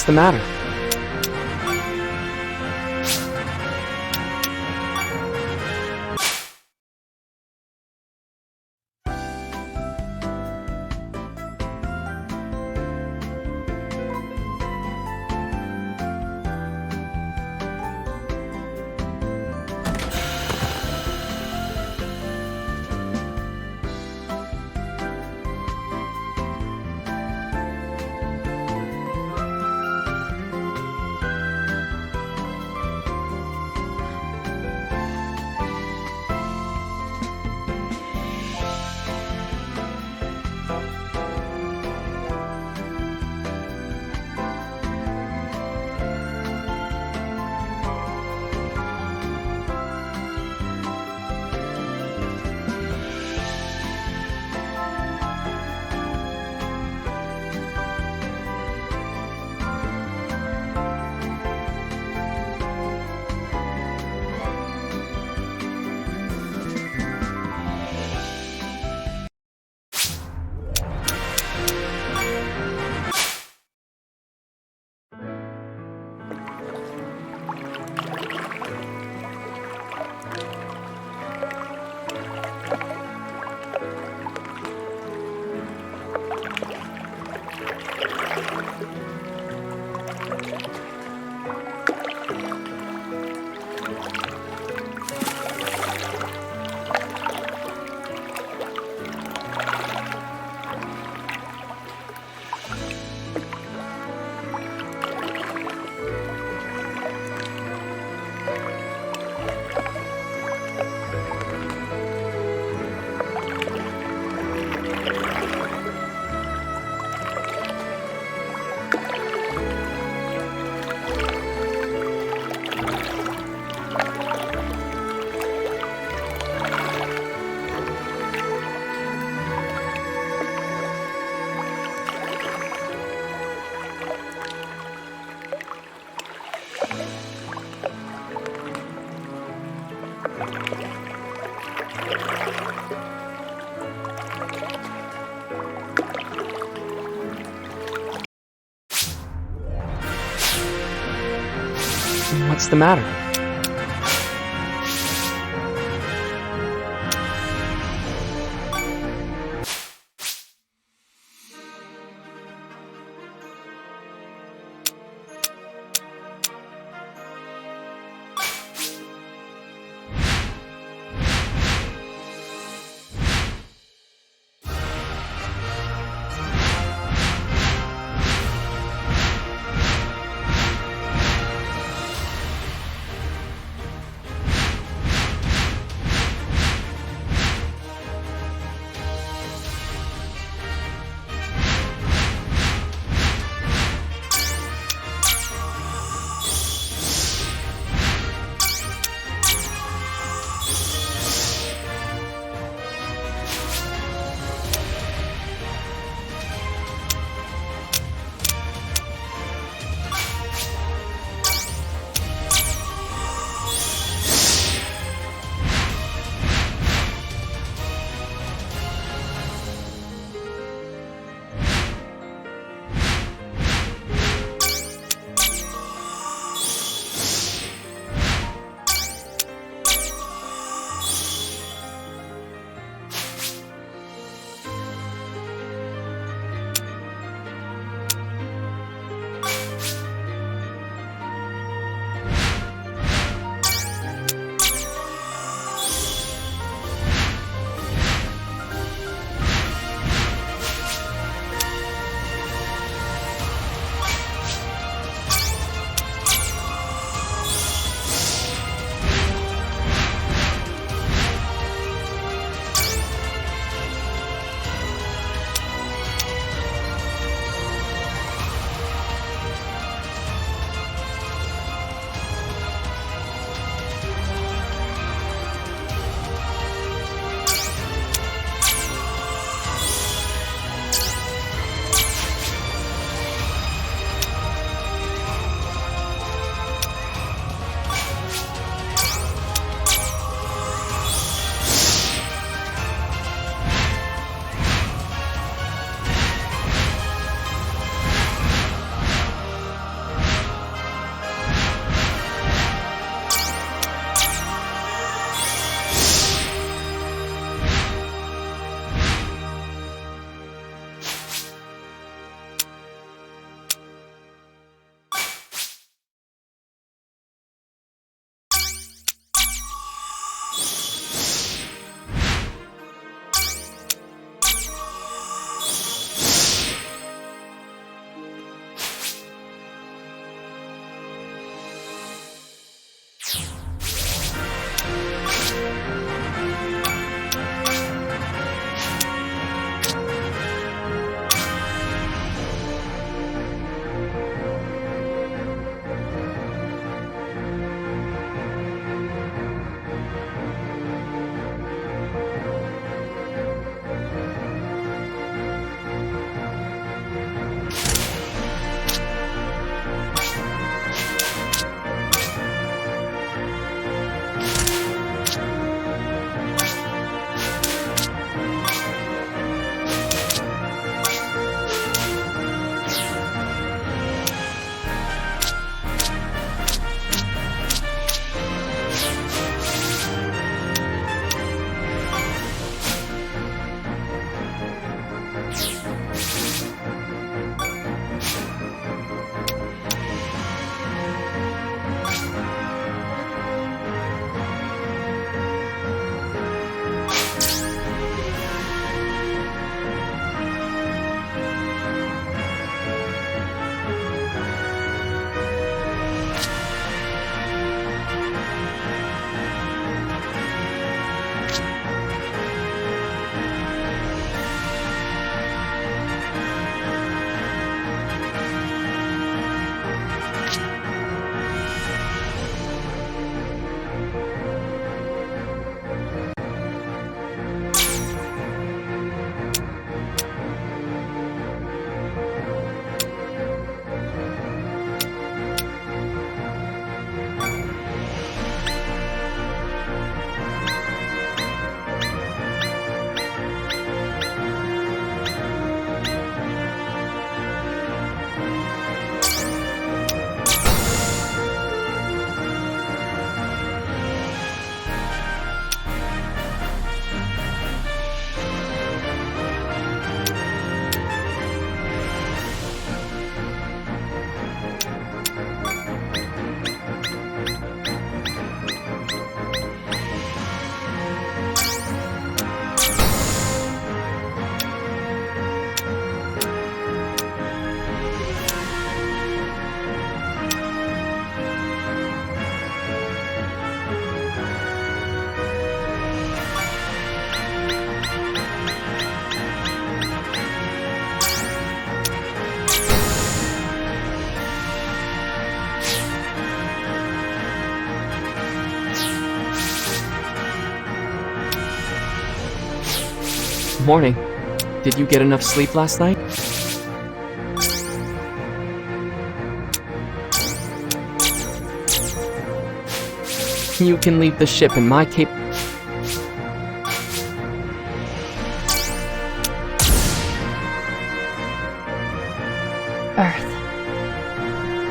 What's the matter? What's the matter? Morning. Did you get enough sleep last night? You can leave the ship in my cape. Earth.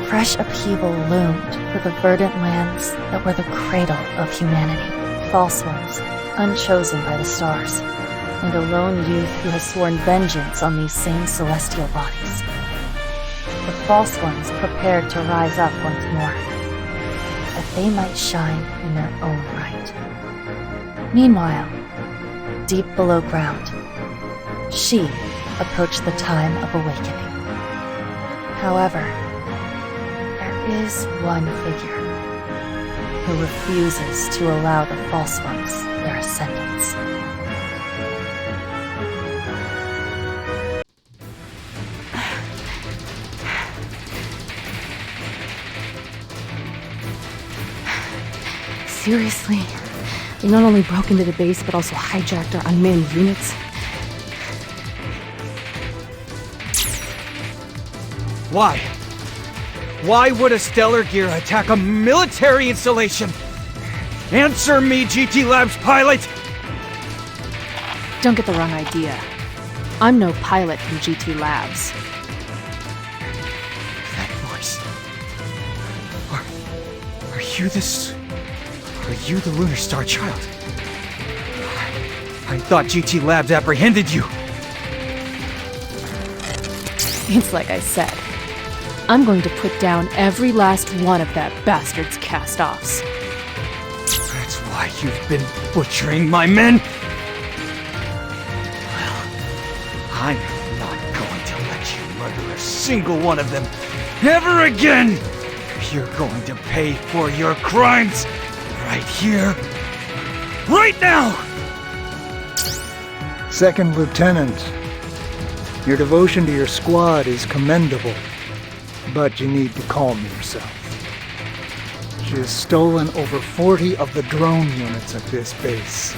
Fresh upheaval loomed for the verdant lands that were the cradle of humanity. False ones, unchosen by the stars, and a lone youth who has sworn vengeance on these same celestial bodies. The false ones prepared to rise up once more, that they might shine in their own right. Meanwhile, deep below ground, she approached the time of awakening. However, there is one figure who refuses to allow the false ones their ascendance. Seriously? They not only broke into the base, but also hijacked our unmanned units? Why? Why would a Stellar Gear attack a military installation? Answer me, GT Labs pilot! Don't get the wrong idea. I'm no pilot from GT Labs. That voice. Are you this? Are you the Lunar Star Child? I thought GT Labs apprehended you. It's like I said. I'm going to put down every last one of that bastard's cast-offs. That's why you've been butchering my men? Well, I'm not going to let you murder a single one of them ever again! You're going to pay for your crimes right here, right now! Second Lieutenant, your devotion to your squad is commendable, but you need to calm yourself. She has stolen over 40 of the drone units at this base,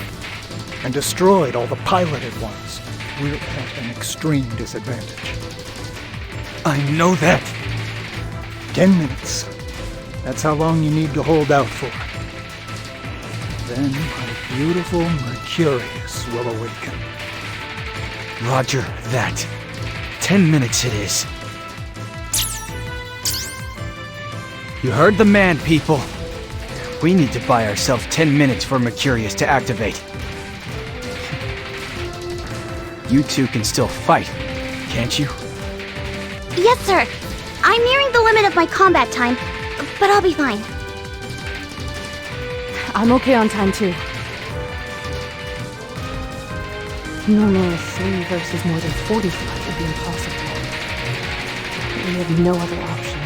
and destroyed all the piloted ones. We're at an extreme disadvantage. I know that! 10 minutes. That's how long you need to hold out for. Then my beautiful Mercurius will awaken. Roger that. 10 minutes it is. You heard the man, people. We need to buy ourselves 10 minutes for Mercurius to activate. You two can still fight, can't you? Yes, sir. I'm nearing the limit of my combat time, but I'll be fine. I'm okay on time, too. Normally 3 versus more than 45 would be impossible. We have no other option.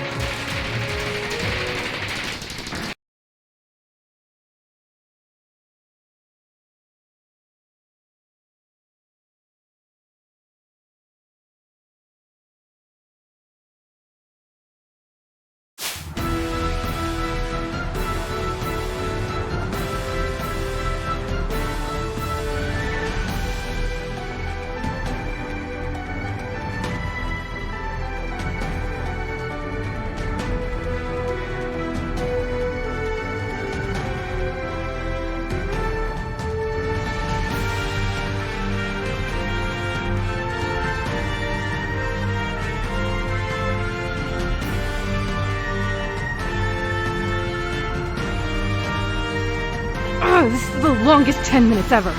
This is the longest 10 minutes ever.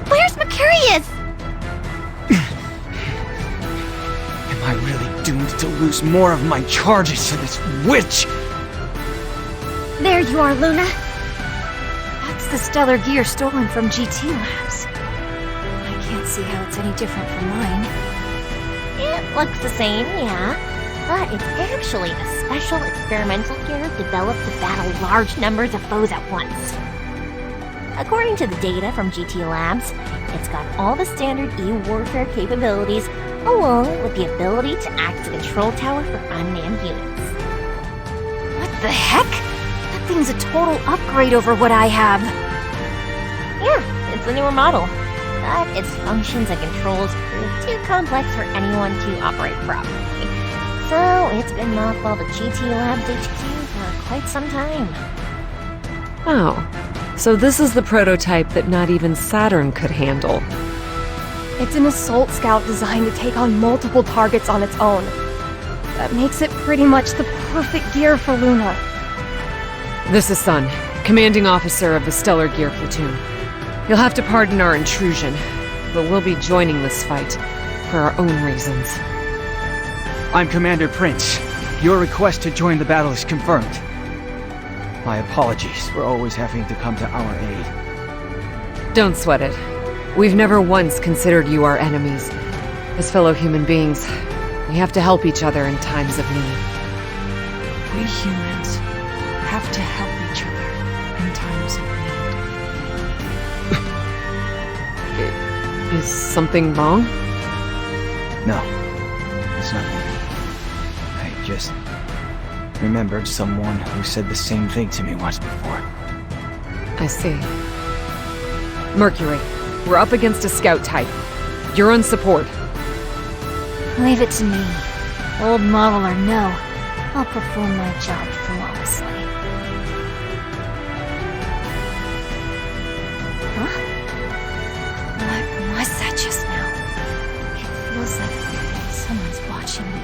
Where's Mercurius? Am I really doomed to lose more of my charges to this witch? There you are, Luna. That's the stellar gear stolen from GT Labs. I can't see how it's any different from mine. It looks the same, yeah. But it's actually a special experimental gear developed to battle large numbers of foes at once. According to the data from GT Labs, it's got all the standard E-warfare capabilities, along with the ability to act as a control tower for unmanned units. What the heck? That thing's a total upgrade over what I have. Yeah, it's It's a newer model, but its functions and controls prove too complex for anyone to operate properly. So it's been mothballed at GT Labs HQ for quite some time. Oh, so this is the prototype that not even Saturn could handle. It's an assault scout designed to take on multiple targets on its own. That makes it pretty much the perfect gear for Luna. This is Sun, commanding officer of the Stellar Gear Platoon. You'll have to pardon our intrusion, but we'll be joining this fight for our own reasons. I'm Commander Prince. Your request to join the battle is confirmed. My apologies for always having to come to our aid. Don't sweat it. We've never once considered you our enemies. As fellow human beings, we have to help each other in times of need. We humans have to help each other in times of need. Is something wrong? No, it's nothing. I just remembered someone who said the same thing to me once before. I see. Mercury, we're up against a scout type. You're on support. Leave it to me. Old model or no, I'll perform my job flawlessly. Huh? What was that just now? It feels like someone's watching me.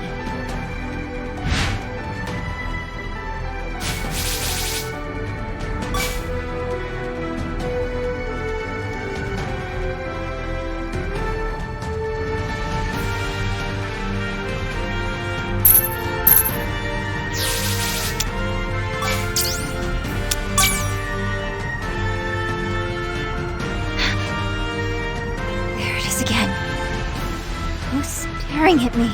Again. Who's staring at me?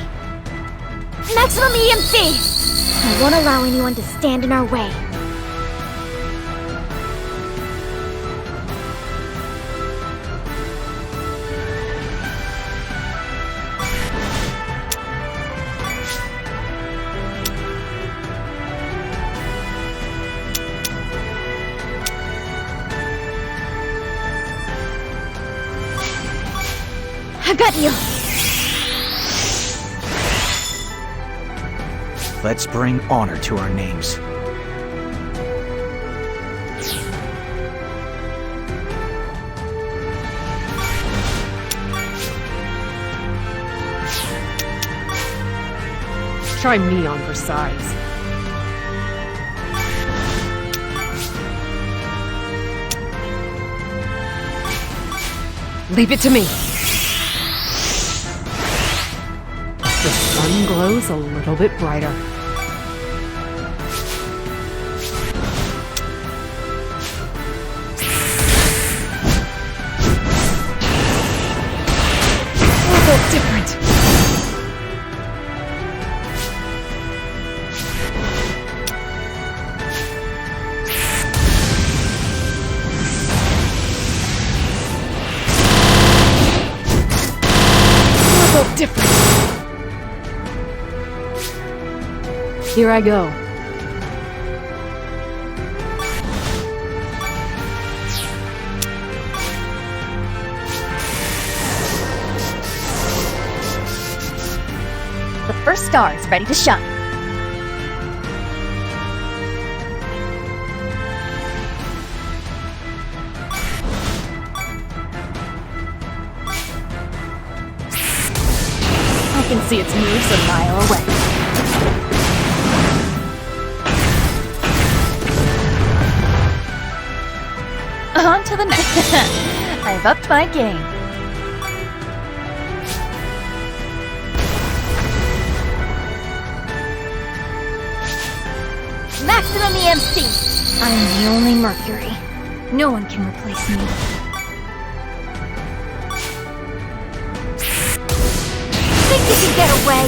Maximum EMC! I won't allow anyone to stand in our way. I've got you! Let's bring honor to our names. Try me on for size. Leave it to me. The sun glows a little bit brighter. A little different. Different. Here I go. The first star is ready to shine. I can see its moves a mile away. On to the next. I've upped my game. Maximum EMC! I'm the only Mercury. No one can replace me. Think you can get away?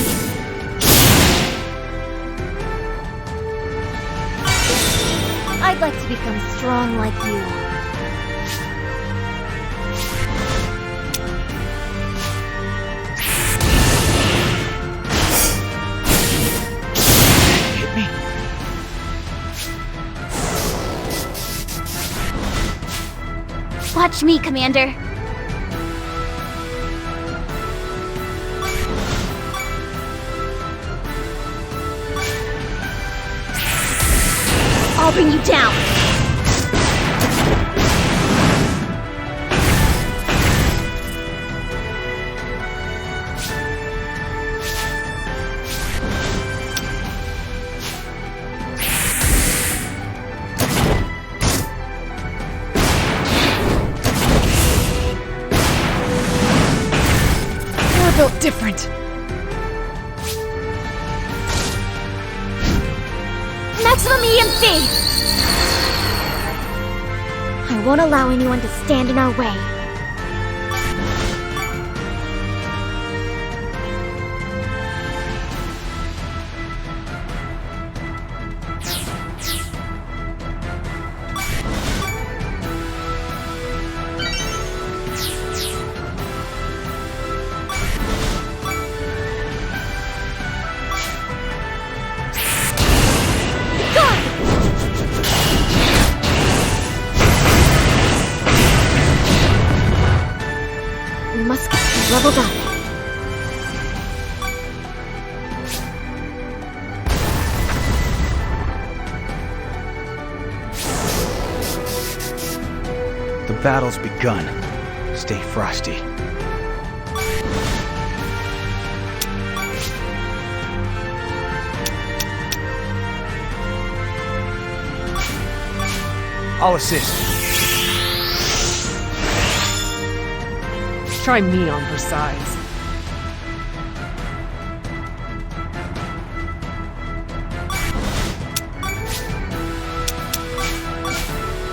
I'd like to become strong like you. Hit me. Watch me, Commander. I'll bring you down. You're built different. Maximum EMC! I won't allow anyone to stand in our way. We must get leveled up. The battle's begun. Stay frosty. I'll assist. Try me on for size.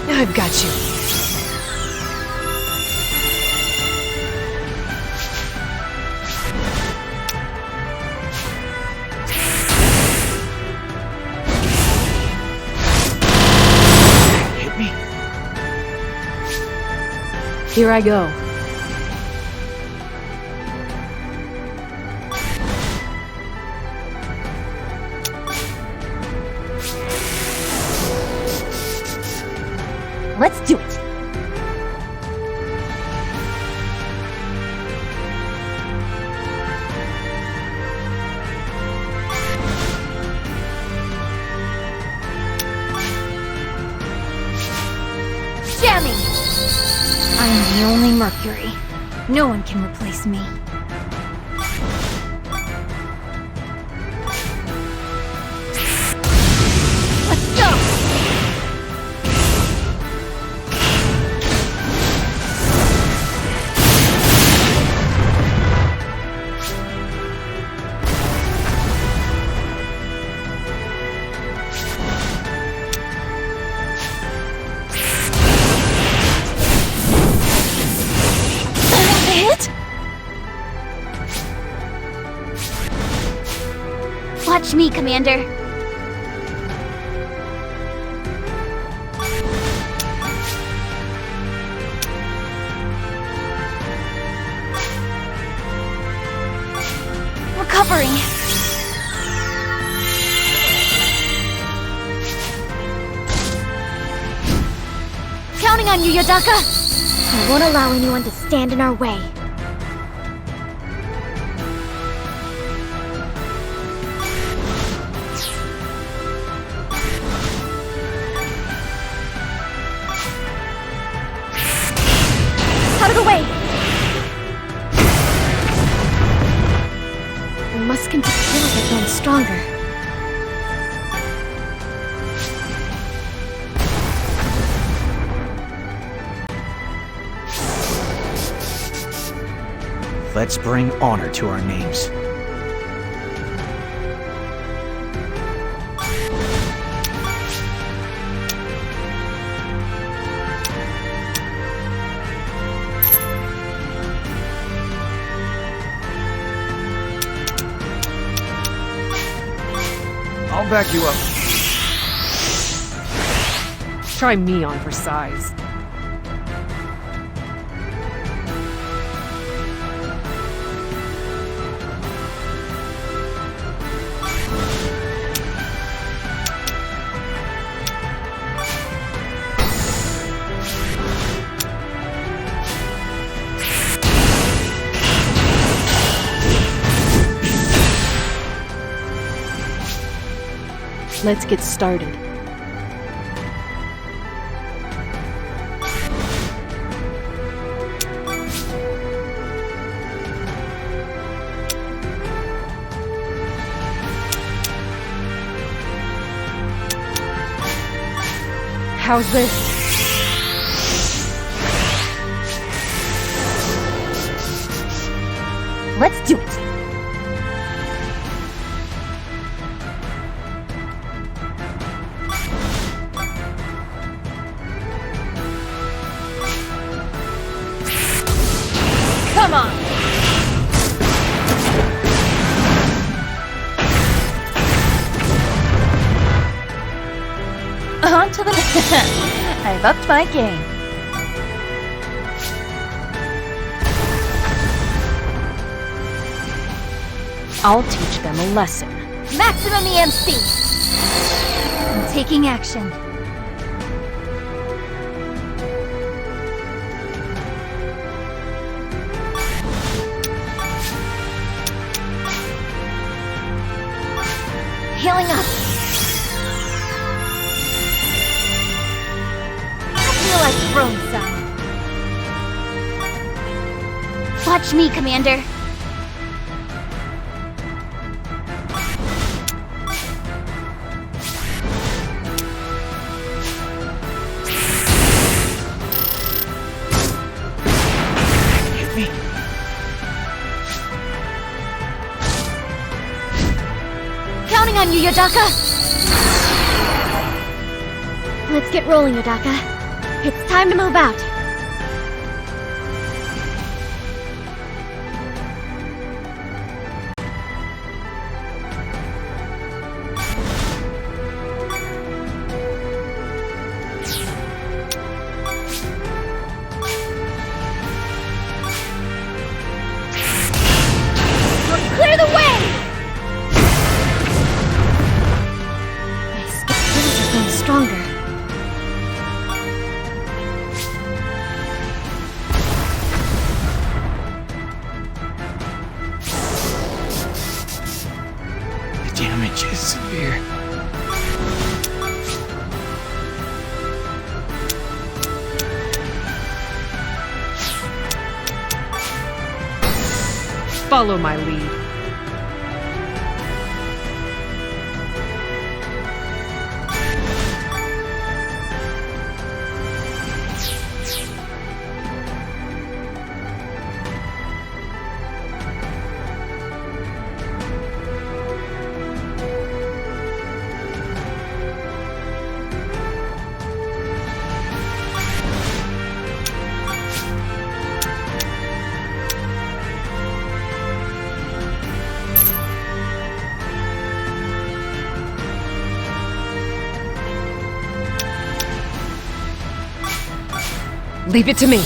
I've got you. Hit me? Here I go. Let's do it. Jamming! I'm the only Mercury. No one can replace me. Let's go! Hit? Watch me, Commander. Recovering. Counting on you, Yodaka. I won't allow anyone to stand in our way. Out of the way! We must continue to get stronger. Let's bring honor to our names. I'll back you up. Try me on for size. Let's get started. How's this? Let's do it. Come on! On to the... I've upped my game. I'll teach them a lesson. Maximum EMC. I'm taking action. Healing up. I feel like throwing some. Watch me, Commander. Hit me. Counting on you, Yodaka! Let's get rolling, Yodaka. It's time to move out. Clear the way! My skills are getting stronger. The damage is severe. Follow my lead. Leave it to me.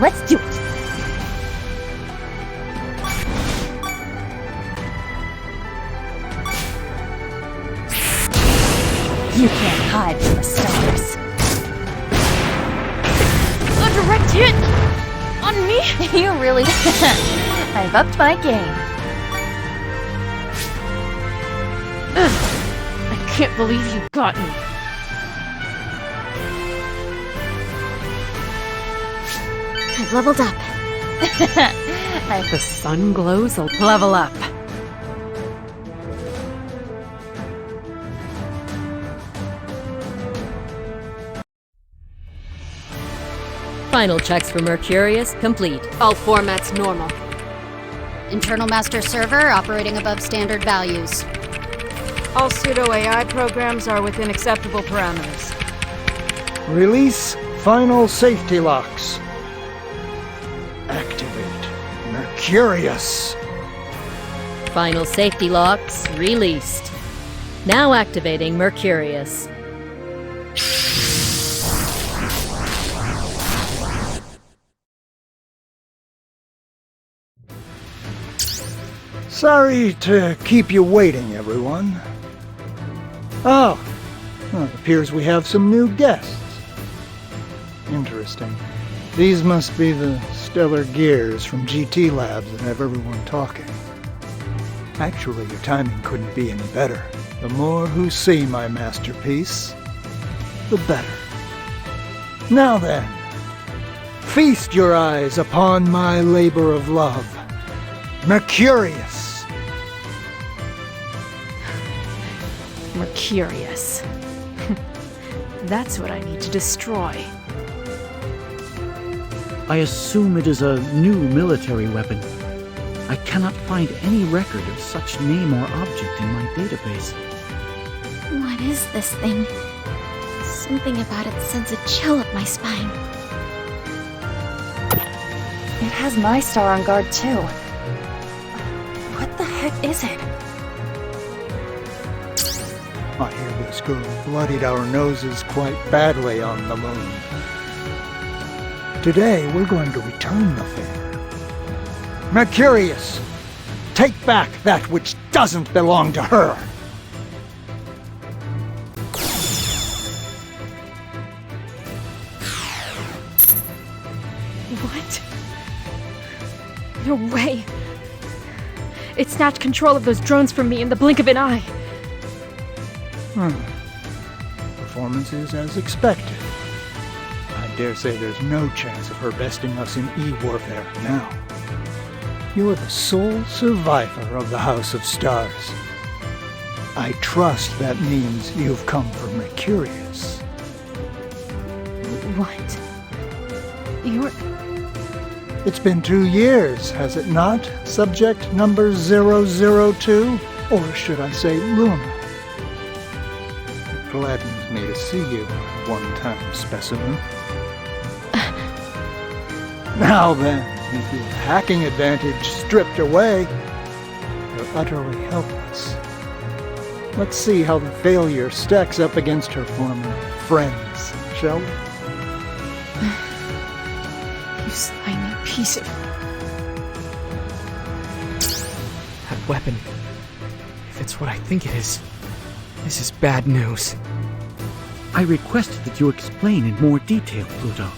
Let's do it. You can't hide from the stars. A direct hit on me? You really... I've upped my game. I can't believe you got me. I've leveled up. The sun glows a level up. Final checks for Mercurius complete. All formats normal. Internal master server operating above standard values. All pseudo-AI programs are within acceptable parameters. Release final safety locks. Activate Mercurius. Final safety locks released. Now activating Mercurius. Sorry to keep you waiting, everyone. Oh, well, it appears we have some new guests. Interesting. These must be the Stellar Gears from GT Labs that have everyone talking. Actually, your timing couldn't be any better. The more who see my masterpiece, the better. Now then, feast your eyes upon my labor of love, Mercurius. Mercurius. That's what I need to destroy. I assume it is a new military weapon. I cannot find any record of such name or object in my database. What is this thing? Something about it sends a chill up my spine. It has my star on guard too. What the heck is it? I hear this girl bloodied our noses quite badly on the moon. Today, we're going to return the favor. Mercurius, take back that which doesn't belong to her. What? No way. It snatched control of those drones from me in the blink of an eye. Performance is as expected. I dare say there's no chance of her besting us in E-warfare now. You are the sole survivor of the House of Stars. I trust that means you've come for Mercurius. What? You're... It's been 2 years, has it not, subject number 002? Or should I say Luna? It gladdens me to see you, one-time specimen. Now then, with your hacking advantage stripped away, you're utterly helpless. Let's see how the failure stacks up against her former friends, shall we? You slimy piece of... That weapon. If it's what I think it is, this is bad news. I request that you explain in more detail, Pluto.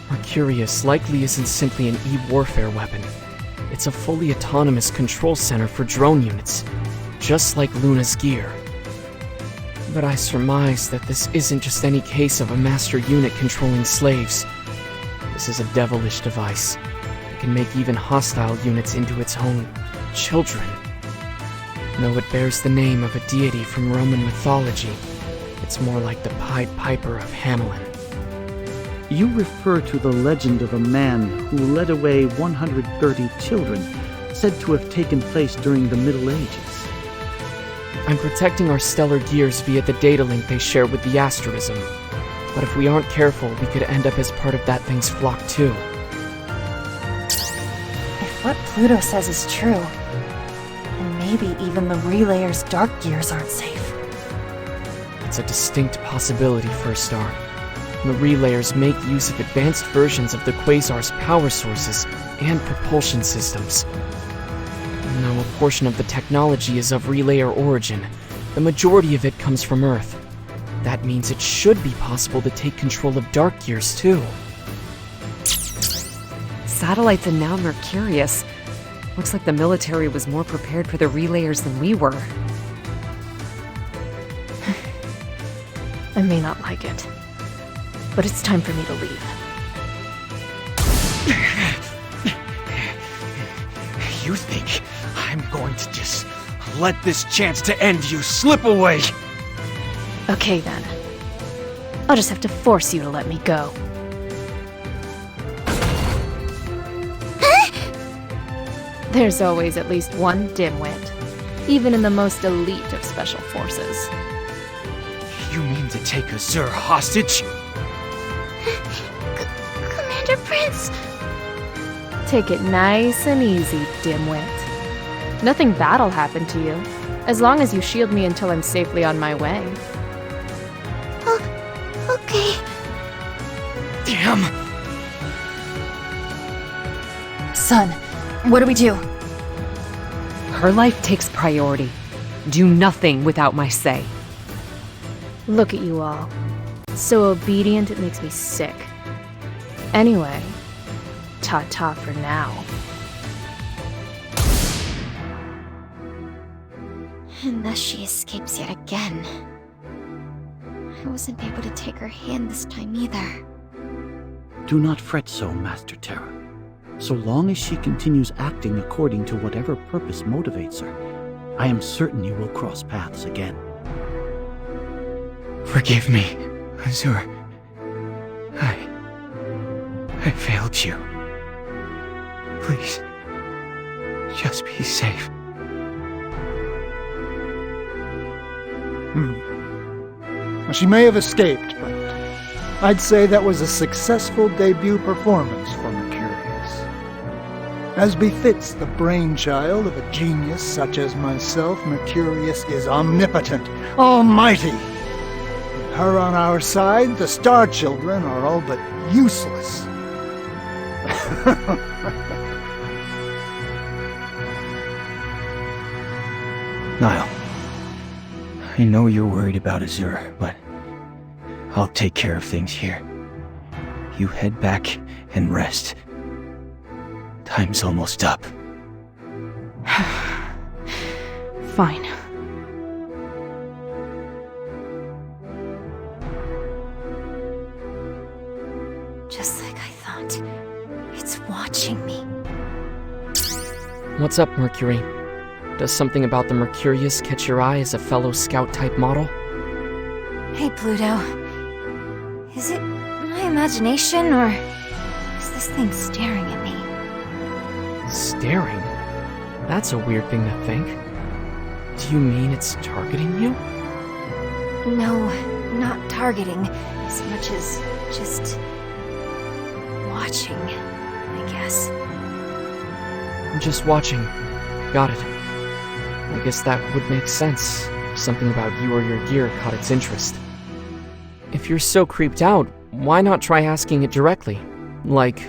Mercurius likely isn't simply an E-warfare weapon. It's a fully autonomous control center for drone units, just like Luna's gear. But I surmise that this isn't just any case of a master unit controlling slaves. This is a devilish device that can make even hostile units into its own children. Though it bears the name of a deity from Roman mythology, it's more like the Pied Piper of Hamelin. You refer to the legend of a man who led away 130 children, said to have taken place during the Middle Ages. I'm protecting our stellar gears via the data link they share with the asterism. But if we aren't careful, we could end up as part of that thing's flock too. If what Pluto says is true, then maybe even the Relayer's dark gears aren't safe. It's a distinct possibility for a start. The Relayers make use of advanced versions of the Quasar's power sources and propulsion systems. And though a portion of the technology is of Relayer origin, the majority of it comes from Earth. That means it should be possible to take control of dark gears too. Satellites and now Mercurius. Looks like the military was more prepared for the Relayers than we were. I may not like it, but it's time for me to leave. You think I'm going to just let this chance to end you slip away? Okay then. I'll just have to force you to let me go. There's always at least one dimwit, even in the most elite of special forces. You mean to take Azure hostage? Commander Prince! Take it nice and easy, dimwit. Nothing bad'll happen to you, as long as you shield me until I'm safely on my way. Okay. Damn! Son, what do we do? Her life takes priority. Do nothing without my say. Look at you all. So obedient it makes me sick. Anyway, ta-ta for now. And thus she escapes yet again. I wasn't able to take her hand this time either. Do not fret so, Master Terra. So long as she continues acting according to whatever purpose motivates her, I am certain you will cross paths again. Forgive me, Azure. I failed you. Please, just be safe. She may have escaped, but I'd say that was a successful debut performance for Mercurius. As befits the brainchild of a genius such as myself, Mercurius is omnipotent, almighty. With her on our side, the Star Children are all but useless. Niall, I know you're worried about Azure, but I'll take care of things here. You head back and rest. Time's almost up. Fine. Just like I thought. It's watching me. What's up, Mercury? Does something about the Mercurius catch your eye as a fellow Scout-type model? Hey, Pluto. Is it my imagination, or is this thing staring at me? Staring? That's a weird thing to think. Do you mean it's targeting you? No, not targeting, as much as just watching, I guess. Just watching. Got it. I guess that would make sense. Something about you or your gear caught its interest. If you're so creeped out, why not try asking it directly? Like,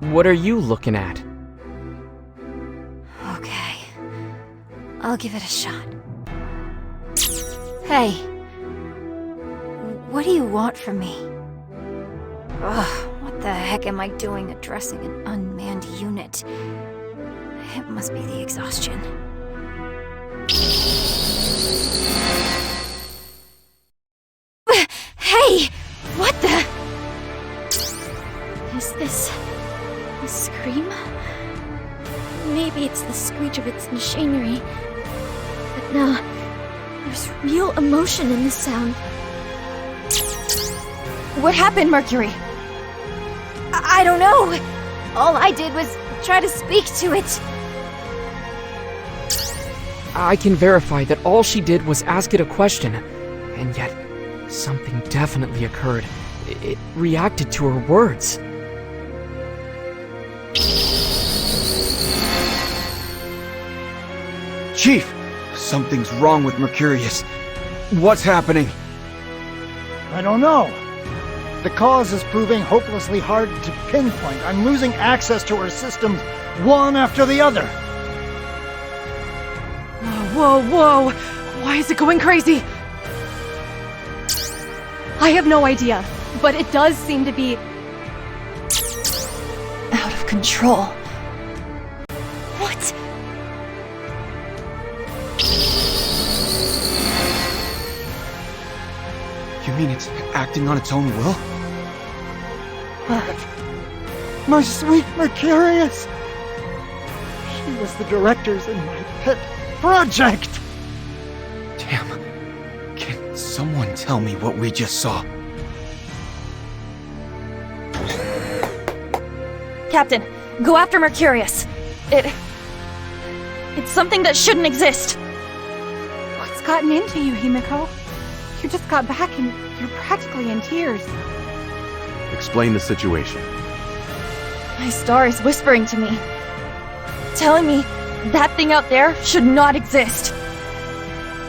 what are you looking at? Okay. I'll give it a shot. Hey. What do you want from me? Ugh, what the heck am I doing addressing an unmanned unit? It must be the exhaustion. Hey! What the? Is this a scream? Maybe it's the screech of its machinery. But no, there's real emotion in this sound. What happened, Mercury? I don't know. All I did was try to speak to it. I can verify that all she did was ask it a question, and yet something definitely occurred. It reacted to her words. Chief! Something's wrong with Mercurius. What's happening? I don't know. The cause is proving hopelessly hard to pinpoint. I'm losing access to her systems one after the other. Whoa, whoa! Why is it going crazy? I have no idea, but it does seem to be out of control. What? You mean it's acting on its own will? My sweet Mercurius! She was the directors in my pet project! Damn. Can someone tell me what we just saw? Captain, go after Mercurius. It's something that shouldn't exist. What's gotten into you, Himiko? You just got back and you're practically in tears. Explain the situation. My star is whispering to me, telling me that thing out there should not exist.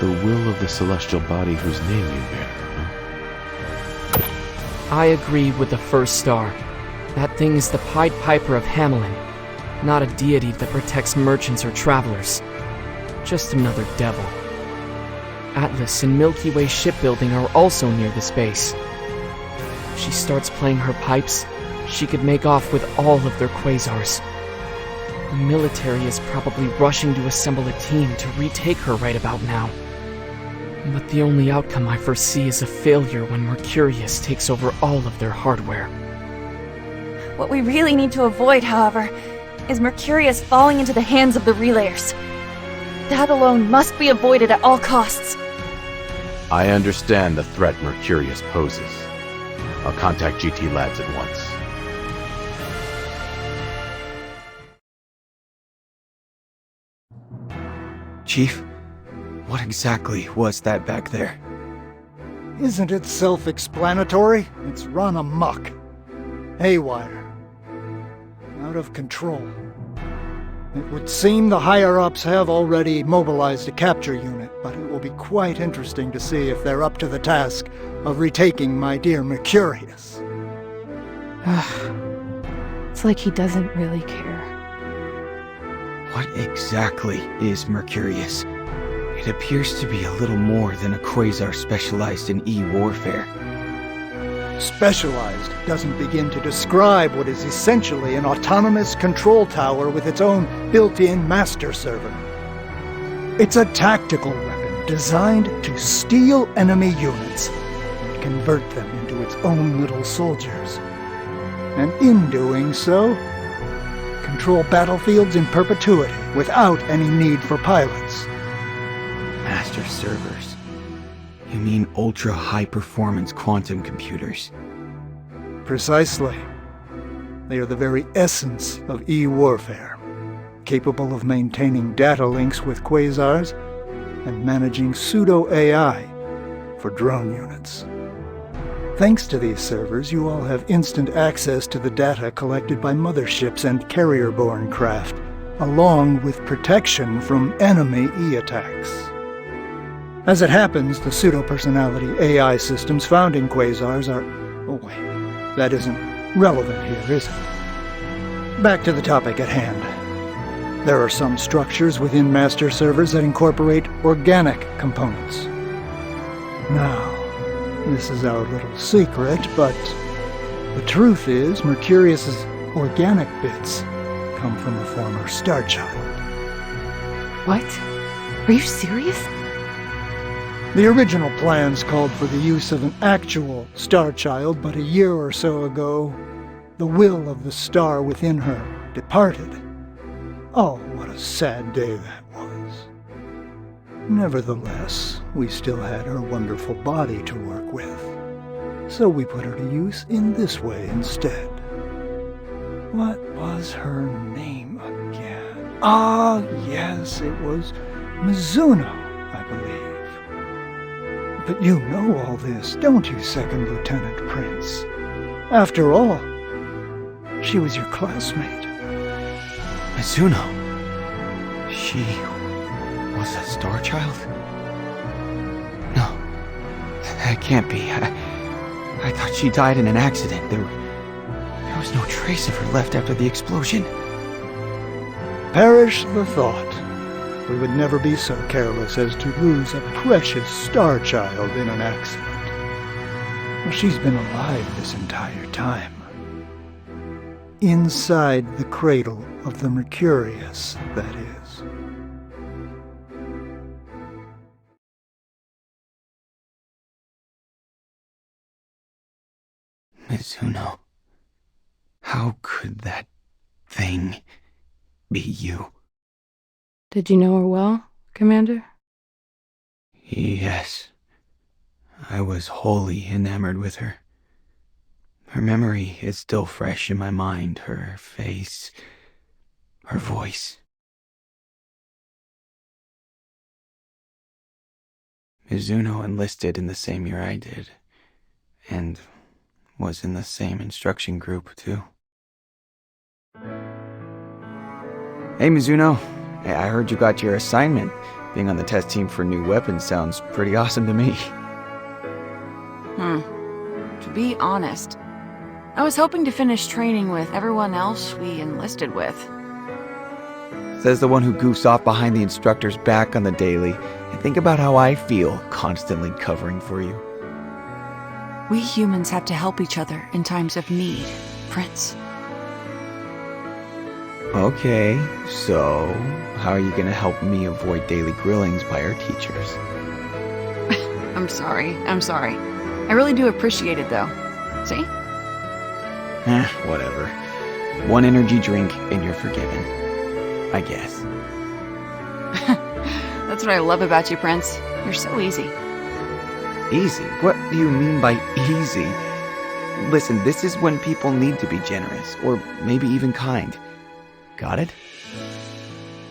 The will of the celestial body whose name you bear, huh? I agree with the first star. That thing is the Pied Piper of Hamelin, not a deity that protects merchants or travelers. Just another devil. Atlas and Milky Way shipbuilding are also near this base. If she starts playing her pipes, she could make off with all of their quasars. The military is probably rushing to assemble a team to retake her right about now. But the only outcome I foresee is a failure when Mercurius takes over all of their hardware. What we really need to avoid, however, is Mercurius falling into the hands of the relayers. That alone must be avoided at all costs. I understand the threat Mercurius poses. I'll contact GT Labs at once. Chief, what exactly was that back there? Isn't it self-explanatory? It's run amok. Haywire. Out of control. It would seem the higher-ups have already mobilized a capture unit, but it will be quite interesting to see if they're up to the task of retaking my dear Mercurius. It's like he doesn't really care. What exactly is Mercurius? It appears to be a little more than a quasar specialized in E-warfare. Specialized doesn't begin to describe what is essentially an autonomous control tower with its own built-in master server. It's a tactical weapon designed to steal enemy units and convert them into its own little soldiers. And in doing so, control battlefields in perpetuity without any need for pilots. Master servers. You mean ultra-high-performance quantum computers? Precisely. They are the very essence of E-warfare, capable of maintaining data links with quasars and managing pseudo-AI for drone units. Thanks to these servers, you all have instant access to the data collected by motherships and carrier-borne craft, along with protection from enemy E-attacks. As it happens, the pseudo-personality AI systems found in quasars are... Oh wait, that isn't relevant here, is it? Back to the topic at hand. There are some structures within master servers that incorporate organic components. Now, this is our little secret, but the truth is Mercurius's organic bits come from a former Star Child. What? Are you serious? The original plans called for the use of an actual Star Child, but a year or so ago, the will of the star within her departed. Oh, what a sad day that was. Nevertheless, we still had her wonderful body to work with, so we put her to use in this way instead. What was her name again? Ah, yes, it was Mizuno, I believe. But you know all this, don't you, Second Lieutenant Prince? After all, she was your classmate. Mizuno? She was a Star Child? No, that can't be. I thought she died in an accident. There was no trace of her left after the explosion. Perish the thought. We would never be so careless as to lose a precious Star Child in an accident. Well, she's been alive this entire time. Inside the cradle of the Mercurius, that is. Mizuno. How could that thing be you? Did you know her well, Commander? Yes. I was wholly enamored with her. Her memory is still fresh in my mind, her face, her voice. Mizuno enlisted in the same year I did, and was in the same instruction group, too. Hey, Mizuno. I heard you got your assignment. Being on the test team for new weapons sounds pretty awesome to me. To be honest, I was hoping to finish training with everyone else we enlisted with. Says the one who goofs off behind the instructor's back on the daily. And think about how I feel constantly covering for you. We humans have to help each other in times of need, Prince. Okay, so how are you gonna help me avoid daily grillings by our teachers? I'm sorry. I really do appreciate it, though. See? Whatever. One energy drink and you're forgiven. I guess. That's what I love about you, Prince. You're so easy. Easy? What do you mean by easy? Listen, this is when people need to be generous, or maybe even kind. Got it?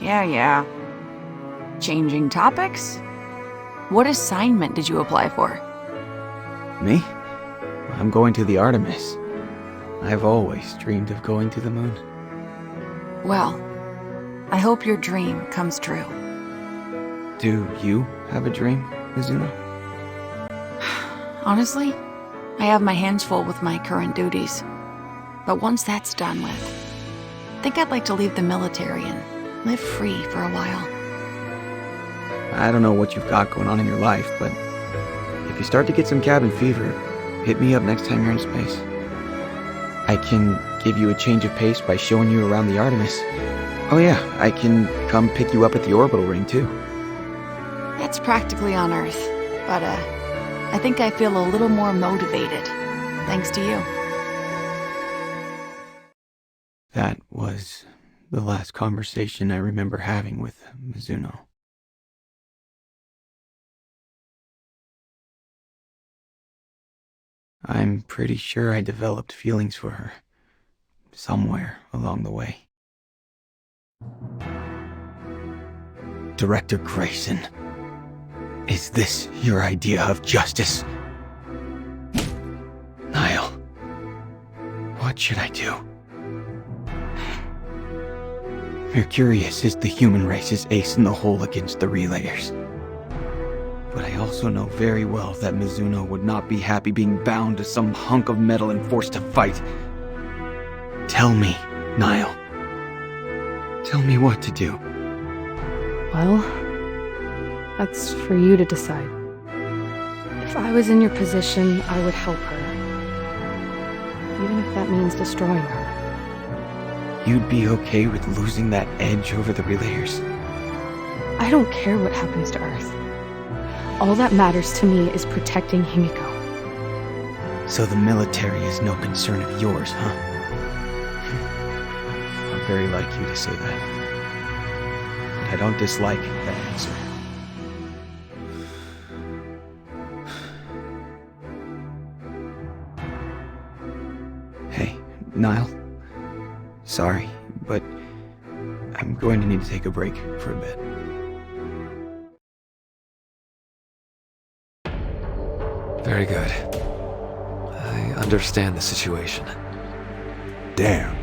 Yeah. Changing topics? What assignment did you apply for? Me? I'm going to the Artemis. I've always dreamed of going to the moon. Well, I hope your dream comes true. Do you have a dream, Mizuno? Honestly, I have my hands full with my current duties. But once that's done with, I think I'd like to leave the military and live free for a while. I don't know what you've got going on in your life, but if you start to get some cabin fever, hit me up next time you're in space. I can give you a change of pace by showing you around the Artemis. Oh yeah, I can come pick you up at the orbital ring too. That's practically on Earth, but I think I feel a little more motivated, thanks to you. That was the last conversation I remember having with Mizuno. I'm pretty sure I developed feelings for her, somewhere along the way. Director Grayson, is this your idea of justice? Niall, what should I do? Mercurius is the human race's ace in the hole against the Relayers. But I also know very well that Mizuno would not be happy being bound to some hunk of metal and forced to fight. Tell me, Niall. Tell me what to do. Well, that's for you to decide. If I was in your position, I would help her. Even if that means destroying her. You'd be okay with losing that edge over the Relayers? I don't care what happens to Earth. All that matters to me is protecting Himiko. So the military is no concern of yours, huh? I'm very like you to say that. But I don't dislike that answer. Hey, Niall. Sorry, but I'm going to need to take a break for a bit. Very good. I understand the situation. Damn.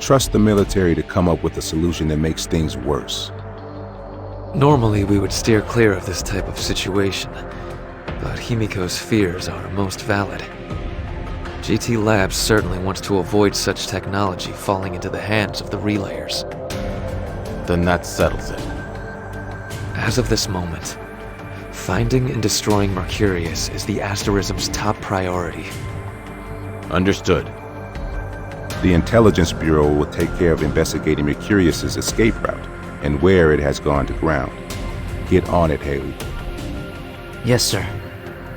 Trust the military to come up with a solution that makes things worse. Normally we would steer clear of this type of situation, but Himiko's fears are most valid. GT Labs certainly wants to avoid such technology falling into the hands of the Relayers. Then that settles it. As of this moment, finding and destroying Mercurius is the Asterism's top priority. Understood. The Intelligence Bureau will take care of investigating Mercurius's escape route and where it has gone to ground. Get on it, Haley. Yes, sir.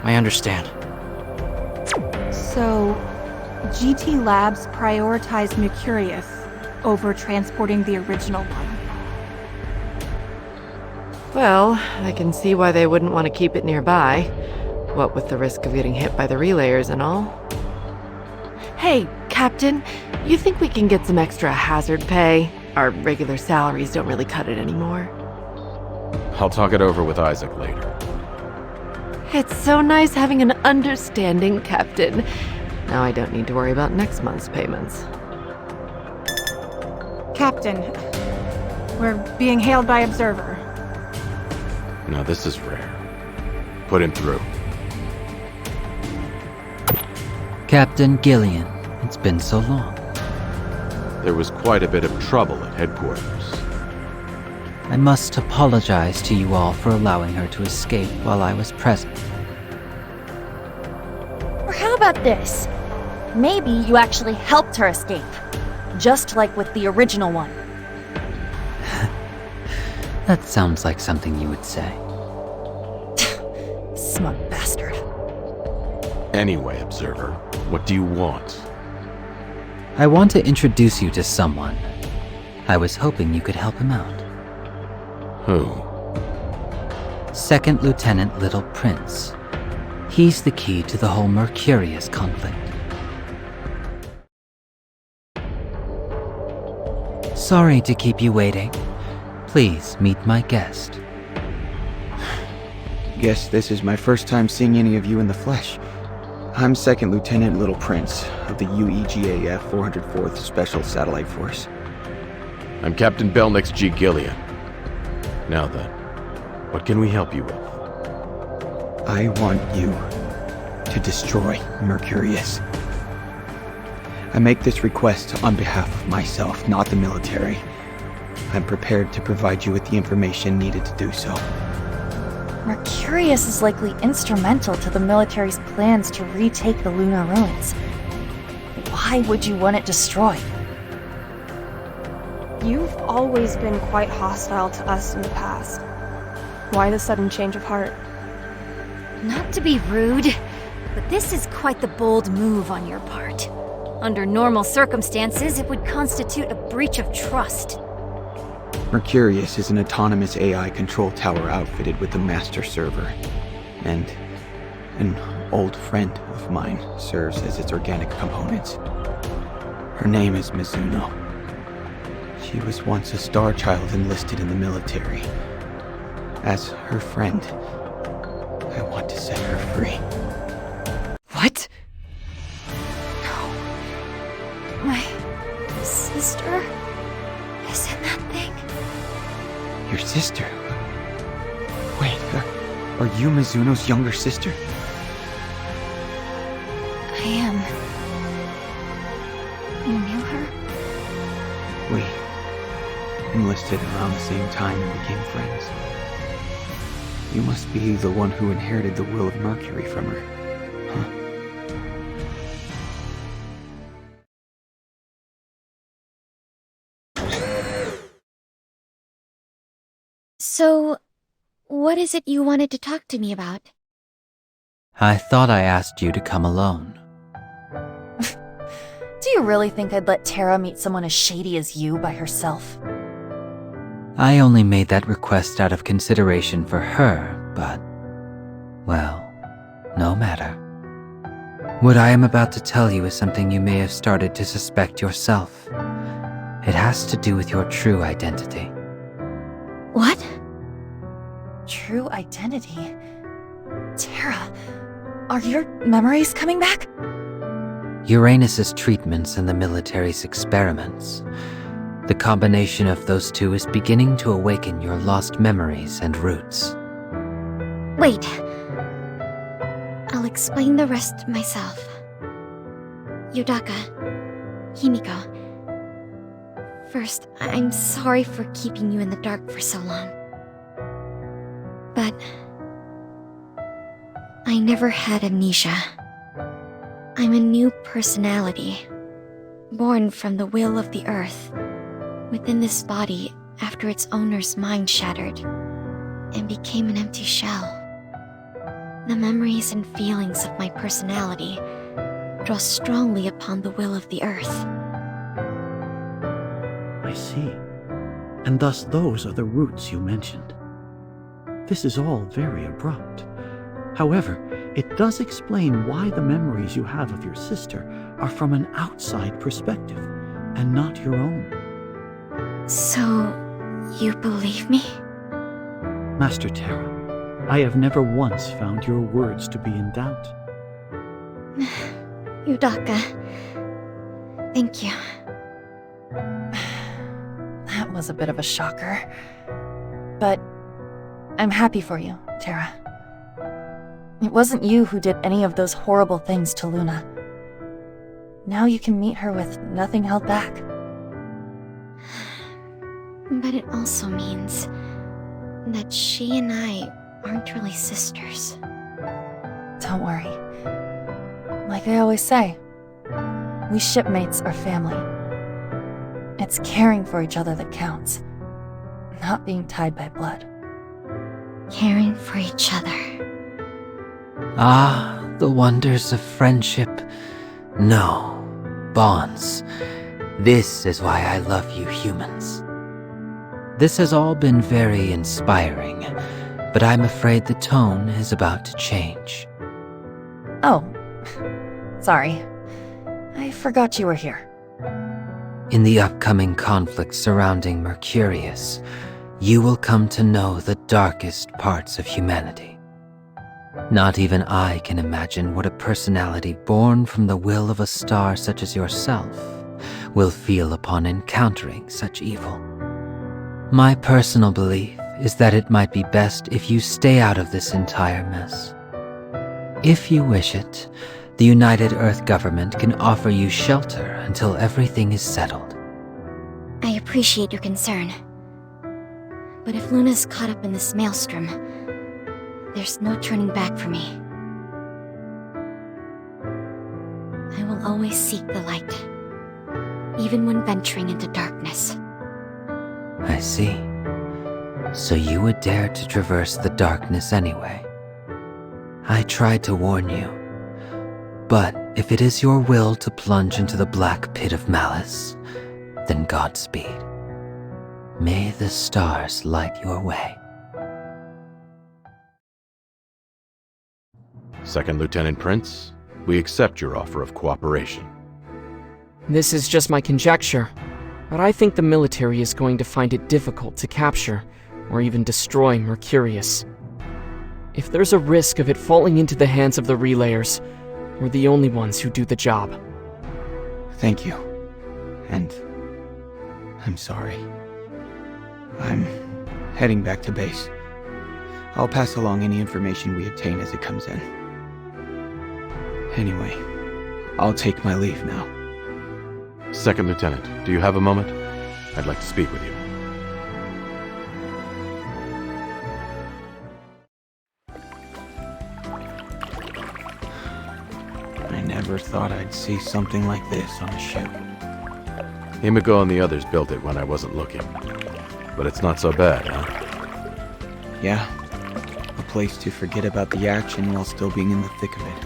I understand. So, GT Labs prioritized Mercurius over transporting the original one. Well, I can see why they wouldn't want to keep it nearby. What with the risk of getting hit by the Relayers and all. Hey, Captain, you think we can get some extra hazard pay? Our regular salaries don't really cut it anymore. I'll talk it over with Isaac later. It's so nice having an understanding captain. Now I don't need to worry about next month's payments. Captain, we're being hailed by Observer. Now this is rare. Put him through. Captain Gillian, it's been so long. There was quite a bit of trouble at headquarters. I must apologize to you all for allowing her to escape while I was present. Or how about this? Maybe you actually helped her escape. Just like with the original one. That sounds like something you would say. Smug bastard. Anyway, Observer, what do you want? I want to introduce you to someone. I was hoping you could help him out. Who? Second Lieutenant Little Prince. He's the key to the whole Mercurius conflict. Sorry to keep you waiting. Please meet my guest. Guess this is my first time seeing any of you in the flesh. I'm Second Lieutenant Little Prince of the UEGAF 404th Special Satellite Force. I'm Captain Belnix G. Gillian. Now then, what can we help you with? I want you to destroy Mercurius. I make this request on behalf of myself, not the military. I'm prepared to provide you with the information needed to do so. Mercurius is likely instrumental to the military's plans to retake the lunar ruins. Why would you want it destroyed? You've always been quite hostile to us in the past. Why the sudden change of heart? Not to be rude, but this is quite the bold move on your part. Under normal circumstances, it would constitute a breach of trust. Mercurius is an autonomous AI control tower outfitted with a master server, and an old friend of mine serves as its organic components. Her name is Mizuno. She was once a star child enlisted in the military. As her friend, I want to set her free. What? No. My sister is in that thing? Your sister? Wait, are you Mizuno's younger sister? I am. You knew her? We enlisted around the same time and became friends. You must be the one who inherited the will of Mercury from her, huh? So, what is it you wanted to talk to me about? I thought I asked you to come alone. Do you really think I'd let Terra meet someone as shady as you by herself? I only made that request out of consideration for her, but... well, no matter. What I am about to tell you is something you may have started to suspect yourself. It has to do with your true identity. What? True identity? Terra, are your memories coming back? Uranus's treatments and the military's experiments. The combination of those two is beginning to awaken your lost memories and roots. Wait. I'll explain the rest myself. Yudaka, Himiko. First, I'm sorry for keeping you in the dark for so long. But I never had amnesia. I'm a new personality, born from the will of the earth, within this body after its owner's mind shattered, and became an empty shell. The memories and feelings of my personality draw strongly upon the will of the earth. I see. And thus those are the roots you mentioned. This is all very abrupt. However, it does explain why the memories you have of your sister are from an outside perspective, and not your own. So, you believe me? Master Terra, I have never once found your words to be in doubt. Yudaka, thank you. That was a bit of a shocker. But I'm happy for you, Terra. It wasn't you who did any of those horrible things to Luna. Now you can meet her with nothing held back. But it also means that she and I aren't really sisters. Don't worry. Like I always say, we shipmates are family. It's caring for each other that counts, not being tied by blood. Caring for each other. Ah, the wonders of friendship. No, bonds. This is why I love you humans. This has all been very inspiring, but I'm afraid the tone is about to change. Oh, sorry. I forgot you were here. In the upcoming conflict surrounding Mercurius, you will come to know the darkest parts of humanity. Not even I can imagine what a personality born from the will of a star such as yourself will feel upon encountering such evil. My personal belief is that it might be best if you stay out of this entire mess. If you wish it, the United Earth government can offer you shelter until everything is settled. I appreciate your concern. But if Luna's caught up in this maelstrom, there's no turning back for me. I will always seek the light, even when venturing into darkness. I see. So you would dare to traverse the darkness anyway. I tried to warn you. But if it is your will to plunge into the black pit of malice, then Godspeed. May the stars light your way. Second Lieutenant Prince, we accept your offer of cooperation. This is just my conjecture, but I think the military is going to find it difficult to capture or even destroy Mercurius. If there's a risk of it falling into the hands of the relayers, we're the only ones who do the job. Thank you. And I'm sorry. I'm heading back to base. I'll pass along any information we obtain as it comes in. Anyway, I'll take my leave now. Second Lieutenant, do you have a moment? I'd like to speak with you. I never thought I'd see something like this on a ship. Himiko and the others built it when I wasn't looking. But it's not so bad, huh? Yeah, a place to forget about the action while still being in the thick of it.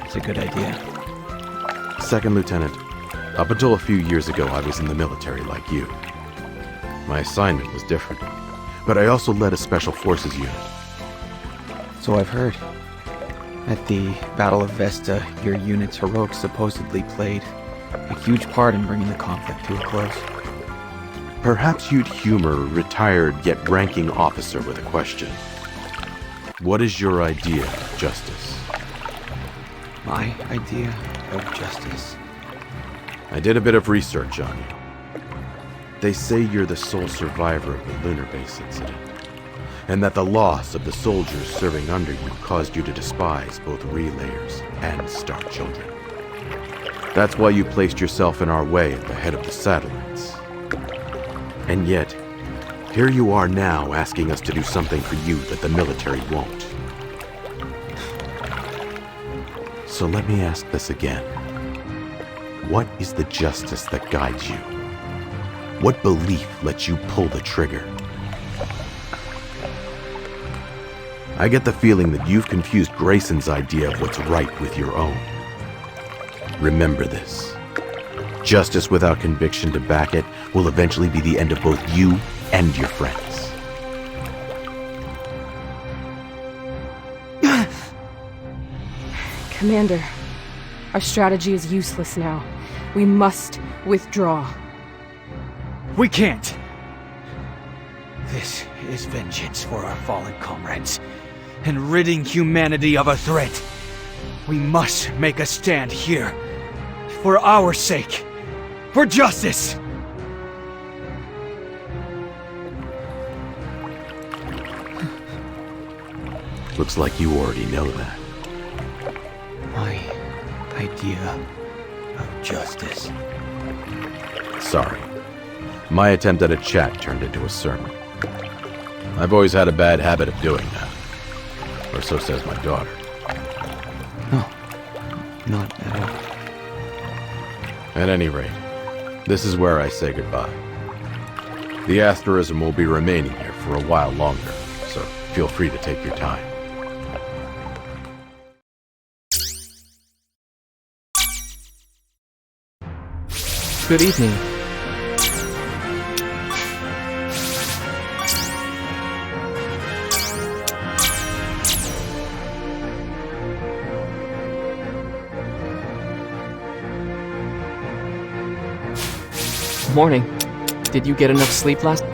It's a good idea. Second Lieutenant, up until a few years ago I was in the military like you. My assignment was different, but I also led a Special Forces unit. So I've heard. At the Battle of Vesta, your unit's heroics supposedly played a huge part in bringing the conflict to a close. Perhaps you'd humor a retired yet ranking officer with a question. What is your idea of justice? My idea of justice? I did a bit of research on you. They say you're the sole survivor of the lunar base incident, and that the loss of the soldiers serving under you caused you to despise both relayers and Star Children. That's why you placed yourself in our way at the head of the satellites. And yet, here you are now asking us to do something for you that the military won't. So let me ask this again. What is the justice that guides you? What belief lets you pull the trigger? I get the feeling that you've confused Grayson's idea of what's right with your own. Remember this. Justice without conviction to back it will eventually be the end of both you and your friends. Commander, our strategy is useless now. We must withdraw. We can't! This is vengeance for our fallen comrades, and ridding humanity of a threat. We must make a stand here, for our sake, for justice! Looks like you already know that. My idea of justice. Sorry. My attempt at a chat turned into a sermon. I've always had a bad habit of doing that. Or so says my daughter. No, not at all. At any rate, this is where I say goodbye. The asterism will be remaining here for a while longer, so feel free to take your time. Good evening. Morning. Did you get enough sleep last?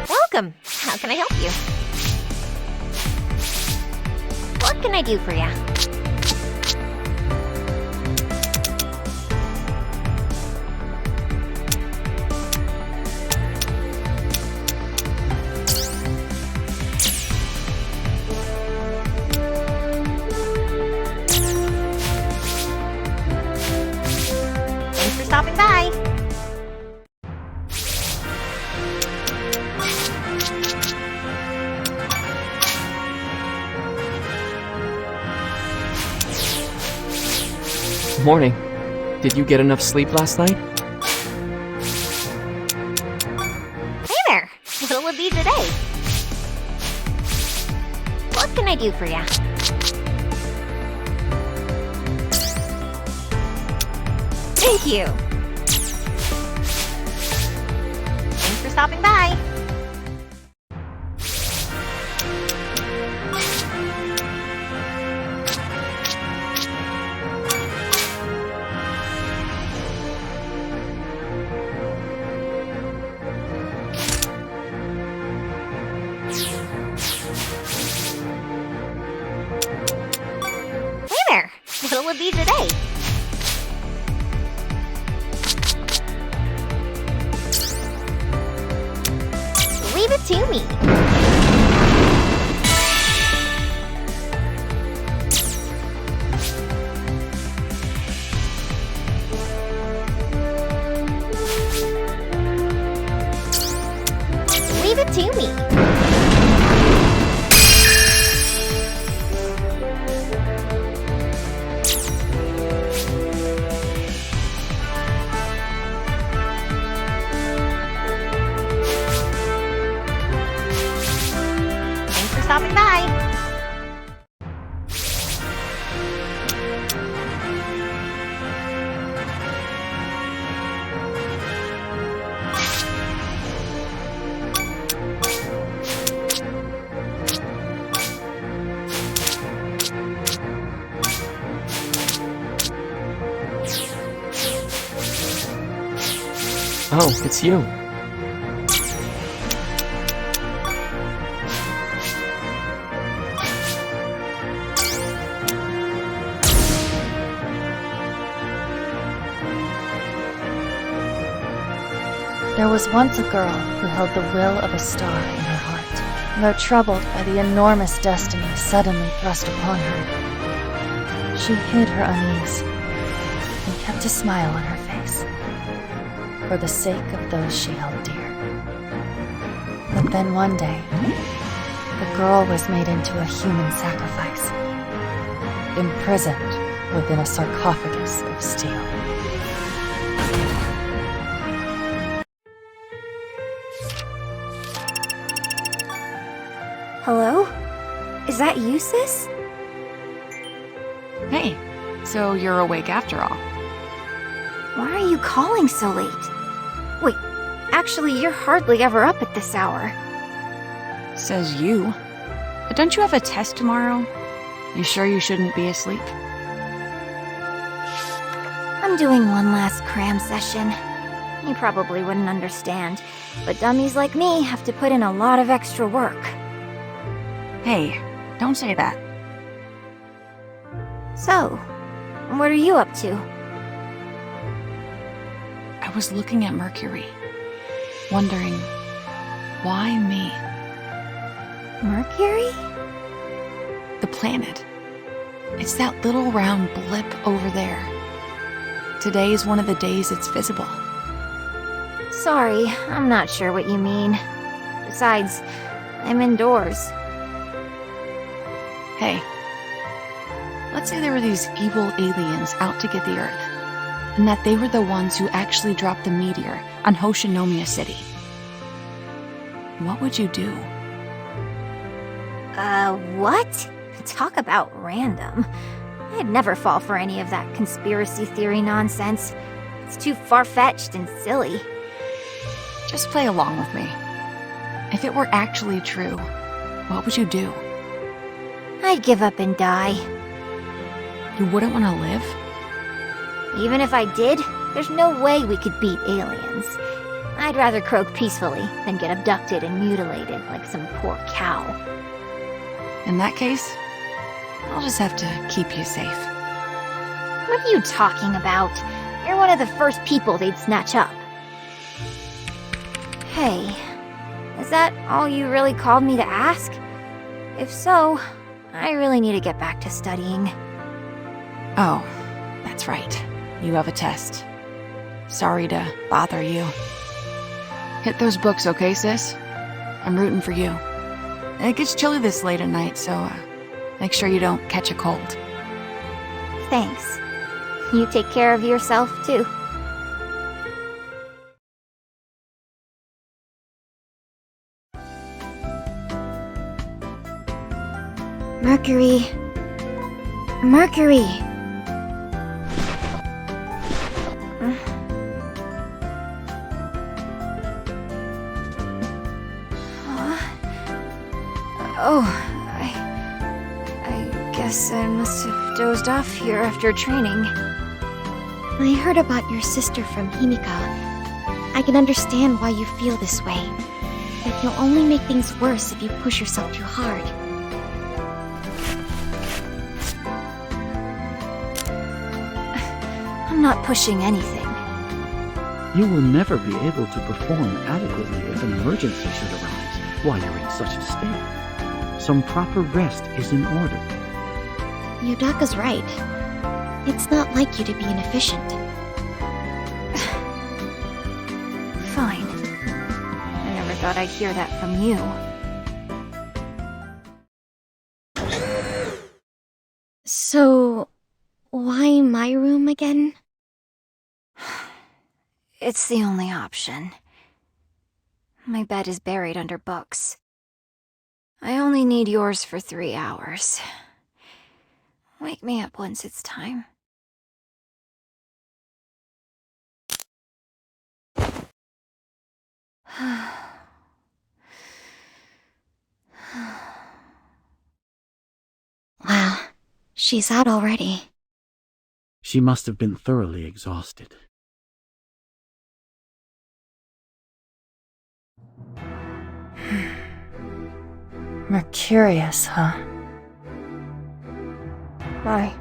Welcome. How can I help you? What can I do for you? Thanks for stopping by. Morning. Did you get enough sleep last night? Hey there. What'll it be today? What can I do for you? Thank you. Thanks for stopping by. Hey there. What'll it be today? Leave it to me. stopping by. Oh, it's you. There was once a girl who held the will of a star in her heart, though troubled by the enormous destiny suddenly thrust upon her. She hid her unease and kept a smile on her face, for the sake of those she held dear. But then one day, the girl was made into a human sacrifice, imprisoned within a sarcophagus of steel. Hello? Is that you, sis? Hey, so you're awake after all. Why are you calling so late? Wait, actually, you're hardly ever up at this hour. Says you. But don't you have a test tomorrow? You sure you shouldn't be asleep? I'm doing one last cram session. You probably wouldn't understand, but dummies like me have to put in a lot of extra work. Hey, don't say that. So, what are you up to? I was looking at Mercury, wondering, why me? Mercury? The planet. It's that little round blip over there. Today is one of the days it's visible. Sorry, I'm not sure what you mean. Besides, I'm indoors. Hey, let's say there were these evil aliens out to get the Earth, and that they were the ones who actually dropped the meteor on Hoshinomiya City. What would you do? What? Talk about random. I'd never fall for any of that conspiracy theory nonsense. It's too far-fetched and silly. Just play along with me. If it were actually true, what would you do? I'd give up and die. You wouldn't want to live? Even if I did, there's no way we could beat aliens. I'd rather croak peacefully than get abducted and mutilated like some poor cow. In that case, I'll just have to keep you safe. What are you talking about? You're one of the first people they'd snatch up. Hey, is that all you really called me to ask? If so, I really need to get back to studying. Oh, that's right. You have a test. Sorry to bother you. Hit those books, okay, sis? I'm rooting for you. It gets chilly this late at night, so make sure you don't catch a cold. Thanks. You take care of yourself, too. Mercury. Mercury! Oh, I guess I must have dozed off here after training. I heard about your sister from Himika. I can understand why you feel this way, but you'll only make things worse if you push yourself too hard. I'm not pushing anything. You will never be able to perform adequately if an emergency should arise while you're in such a state. Some proper rest is in order. Yudaka's right. It's not like you to be inefficient. Fine. I never thought I'd hear that from you. So, why my room again? It's the only option. My bed is buried under books. I only need yours for 3 hours. Wake me up once it's time. Wow, she's out already. She must have been thoroughly exhausted. Mercurius, huh? My.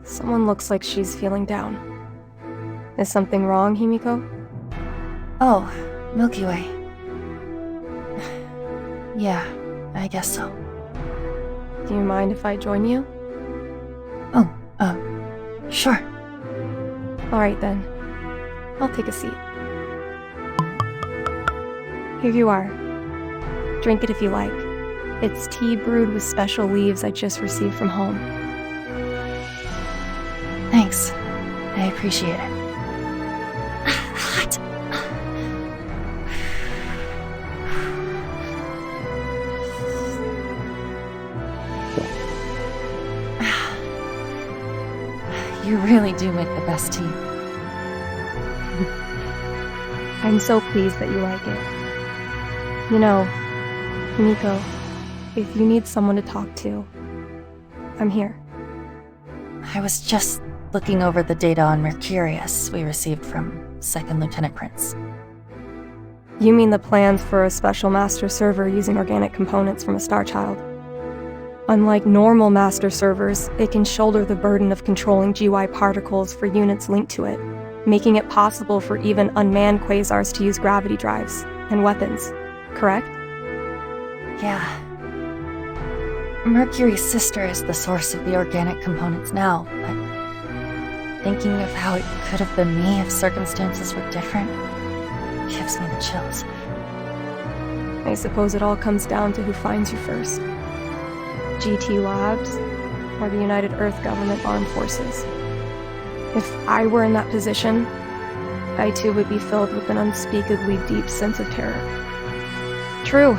Someone looks like she's feeling down. Is something wrong, Himiko? Oh, Milky Way. Yeah, I guess so. Do you mind if I join you? Oh, sure. Alright then. I'll take a seat. Here you are. Drink it if you like. It's tea brewed with special leaves I just received from home. Thanks. I appreciate it. Hot. You really do make the best tea. I'm so pleased that you like it. You know, Himiko, if you need someone to talk to, I'm here. I was just looking over the data on Mercurius we received from 2nd Lieutenant Prince. You mean the plans for a special master server using organic components from a Star Child? Unlike normal master servers, it can shoulder the burden of controlling GY particles for units linked to it, making it possible for even unmanned quasars to use gravity drives and weapons, correct? Yeah. Mercury's sister is the source of the organic components now, but thinking of how it could have been me if circumstances were different gives me the chills. I suppose it all comes down to who finds you first. GT Labs or the United Earth Government Armed Forces. If I were in that position, I too would be filled with an unspeakably deep sense of terror. True,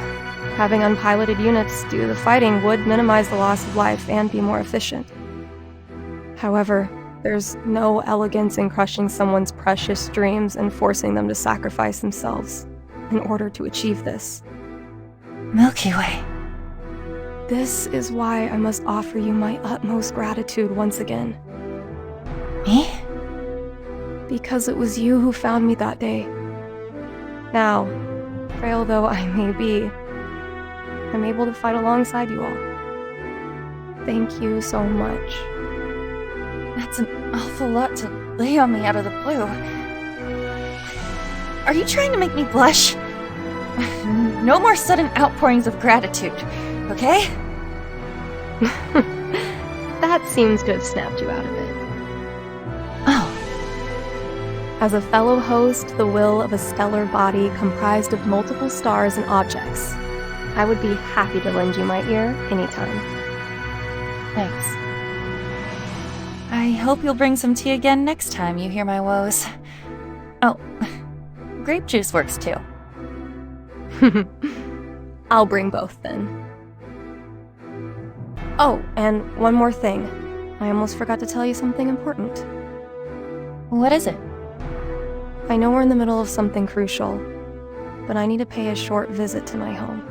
having unpiloted units do the fighting would minimize the loss of life and be more efficient. However, there's no elegance in crushing someone's precious dreams and forcing them to sacrifice themselves in order to achieve this. Milky Way. This is why I must offer you my utmost gratitude once again. Me? Because it was you who found me that day. Now, frail though I may be, I'm able to fight alongside you all. Thank you so much. That's an awful lot to lay on me out of the blue. Are you trying to make me blush? No more sudden outpourings of gratitude, okay? That seems to have snapped you out of it. Oh. As a fellow host, the will of a stellar body comprised of multiple stars and objects, I would be happy to lend you my ear anytime. Thanks. I hope you'll bring some tea again next time you hear my woes. Oh, grape juice works too. I'll bring both then. Oh, and one more thing. I almost forgot to tell you something important. What is it? I know we're in the middle of something crucial, but I need to pay a short visit to my home.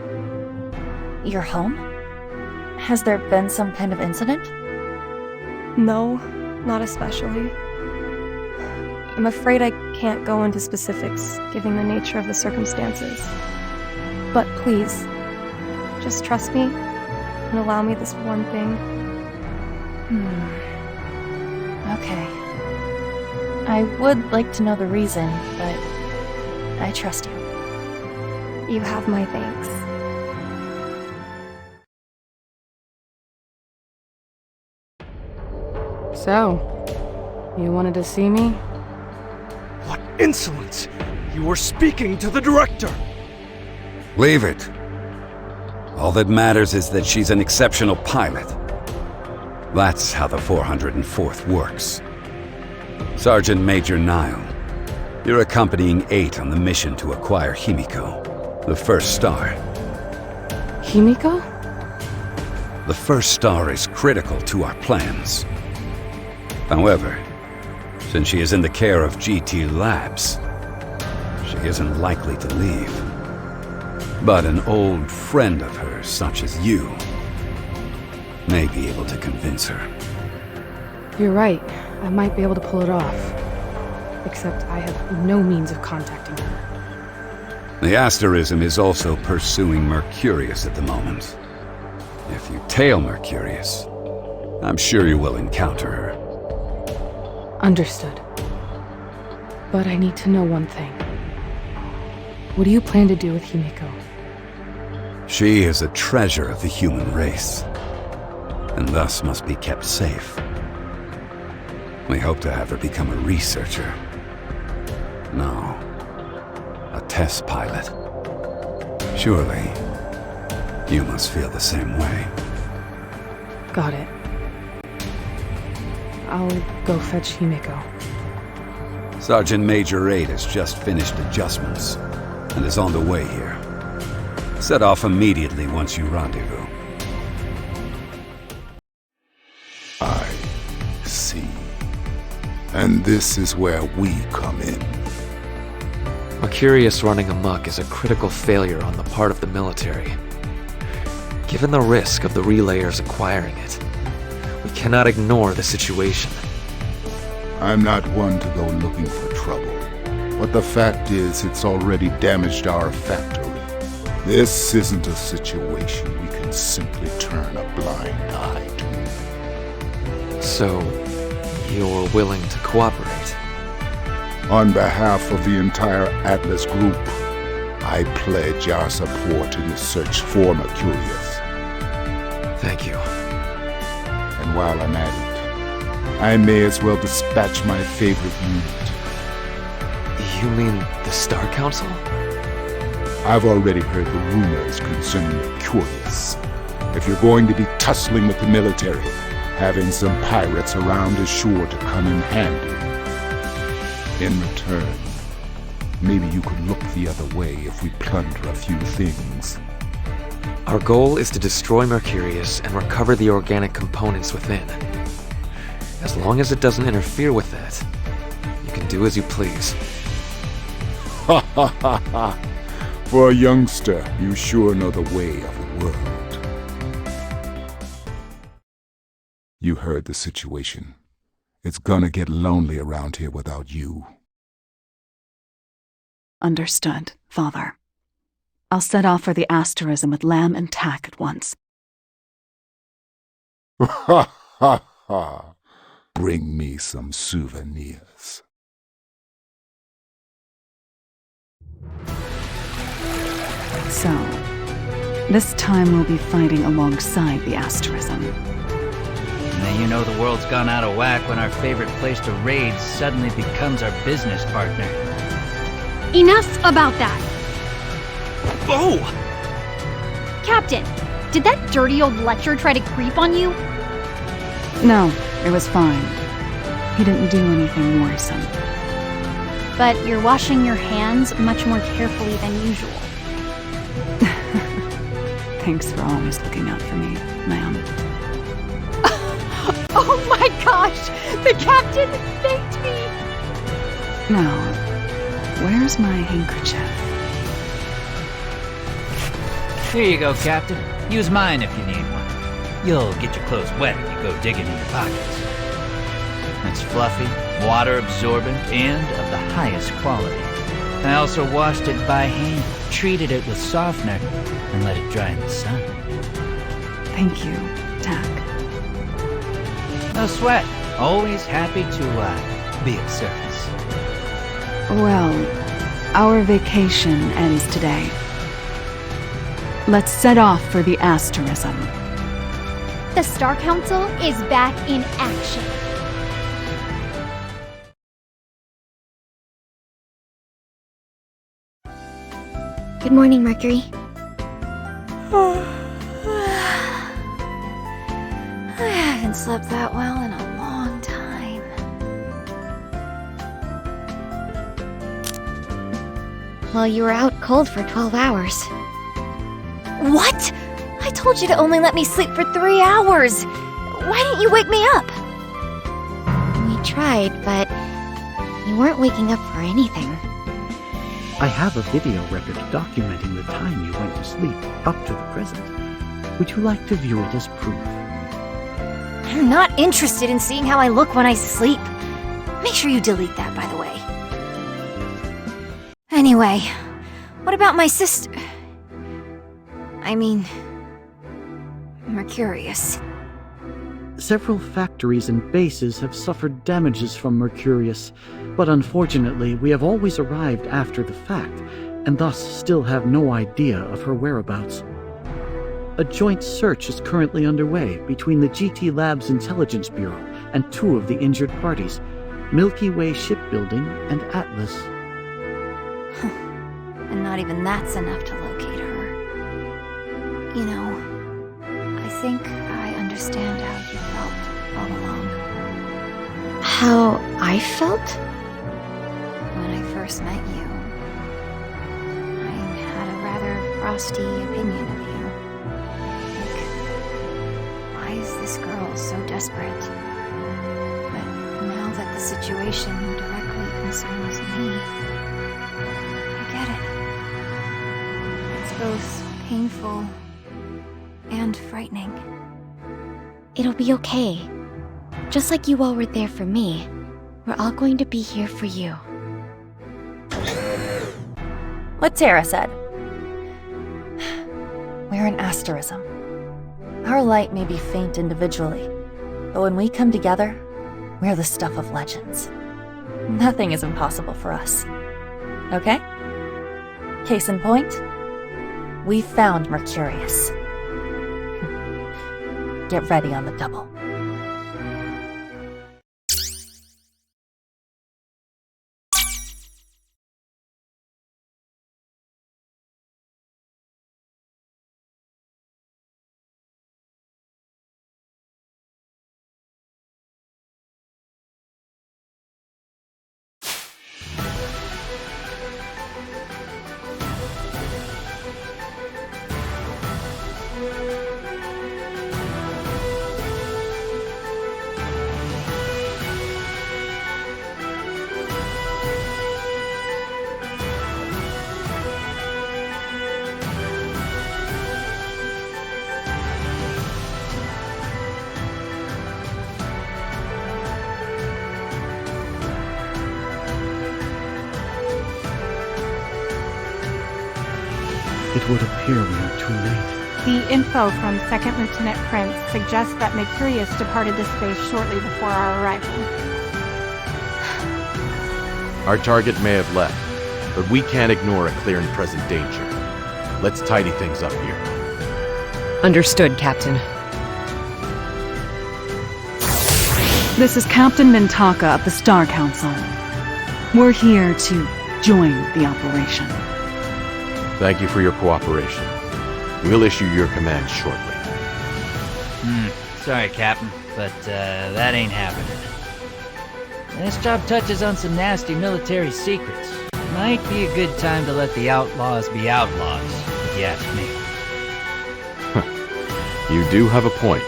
Your home? Has there been some kind of incident? No, not especially. I'm afraid I can't go into specifics, given the nature of the circumstances. But please, just trust me and allow me this one thing. Okay. I would like to know the reason, but I trust you. You have my thanks. So, you wanted to see me? What insolence! You were speaking to the director! Leave it. All that matters is that she's an exceptional pilot. That's how the 404th works. Sergeant Major Nile, you're accompanying 8 on the mission to acquire Himiko, the first star. Himiko? The first star is critical to our plans. However, since she is in the care of GT Labs, she isn't likely to leave. But an old friend of hers, such as you, may be able to convince her. You're right. I might be able to pull it off. Except I have no means of contacting her. The Asterism is also pursuing Mercurius at the moment. If you tail Mercurius, I'm sure you will encounter her. Understood. But I need to know one thing. What do you plan to do with Himiko? She is a treasure of the human race, and thus must be kept safe. We hope to have her become a researcher. No, a test pilot. Surely, you must feel the same way. Got it. I'll go fetch Himiko. Sergeant Major 8 has just finished adjustments and is on the way here. Set off immediately once you rendezvous. I see. And this is where we come in. Mercurius running amok is a critical failure on the part of the military. Given the risk of the relayers acquiring it, we cannot ignore the situation. I'm not one to go looking for trouble, but the fact is it's already damaged our factory. This isn't a situation we can simply turn a blind eye to. So, you're willing to cooperate? On behalf of the entire Atlas Group, I pledge our support in the search for Mercurius. Thank you. And while I'm at it, I may as well dispatch my favorite unit. You mean the Star Council? I've already heard the rumors concerning Mercurius. If you're going to be tussling with the military, having some pirates around is sure to come in handy. In return, maybe you could look the other way if we plunder a few things. Our goal is to destroy Mercurius and recover the organic components within. As long as it doesn't interfere with that, you can do as you please. Ha ha ha ha! For a youngster, you sure know the way of the world. You heard the situation. It's gonna get lonely around here without you. Understood, Father. I'll set off for the Asterism with Lamb and Tack at once. Ha ha ha! Bring me some souvenirs. So, this time we'll be fighting alongside the Asterism. Now you know the world's gone out of whack when our favorite place to raid suddenly becomes our business partner. Enough about that! Oh! Captain, did that dirty old Lecter try to creep on you? No, it was fine. He didn't do anything worrisome. But you're washing your hands much more carefully than usual. Thanks for always looking out for me, ma'am. Oh my gosh! The captain thanked me! Now, where's my handkerchief? Here you go, Captain. Use mine if you need one. You'll get your clothes wet if you go digging in your pockets. It's fluffy, water-absorbent, and of the highest quality. I also washed it by hand, treated it with softener, and let it dry in the sun. Thank you, Tack. No sweat. Always happy to be of service. Well, our vacation ends today. Let's set off for the Asterism. The Star Council is back in action. Good morning, Mercury. I haven't slept that well in a long time. Well, you were out cold for 12 hours. What? told you to only let me sleep for 3 hours. Why didn't you wake me up? We tried, but you weren't waking up for anything. I have a video record documenting the time you went to sleep up to the present. Would you like to view it as proof? I'm not interested in seeing how I look when I sleep. Make sure you delete that, by the way. Anyway, what about my sister? I mean, Mercurius. Several factories and bases have suffered damages from Mercurius, but unfortunately we have always arrived after the fact, and thus still have no idea of her whereabouts. A joint search is currently underway between the GT Labs Intelligence Bureau and 2 of the injured parties, Milky Way Shipbuilding and Atlas. And not even that's enough to locate her. You know, I think I understand how you felt all along. How I felt? When I first met you, I had a rather frosty opinion of you. Like, why is this girl so desperate? But now that the situation directly concerns me, I get it. It's both painful and frightening. It'll be okay. Just like you all were there for me, we're all going to be here for you. What Tara said. We're an asterism. Our light may be faint individually, but when we come together, we're the stuff of legends. Nothing is impossible for us. Okay? Case in point, we found Mercurius. Get ready on the double. It would appear we are too late. The info from 2nd Lieutenant Prince suggests that Mercurius departed this base shortly before our arrival. Our target may have left, but we can't ignore a clear and present danger. Let's tidy things up here. Understood, Captain. This is Captain Mintaka of the Star Council. We're here to join the operation. Thank you for your cooperation. We'll issue your commands shortly. Sorry, Captain, but that ain't happening. This job touches on some nasty military secrets. Might be a good time to let the outlaws be outlaws, if you ask me. You do have a point.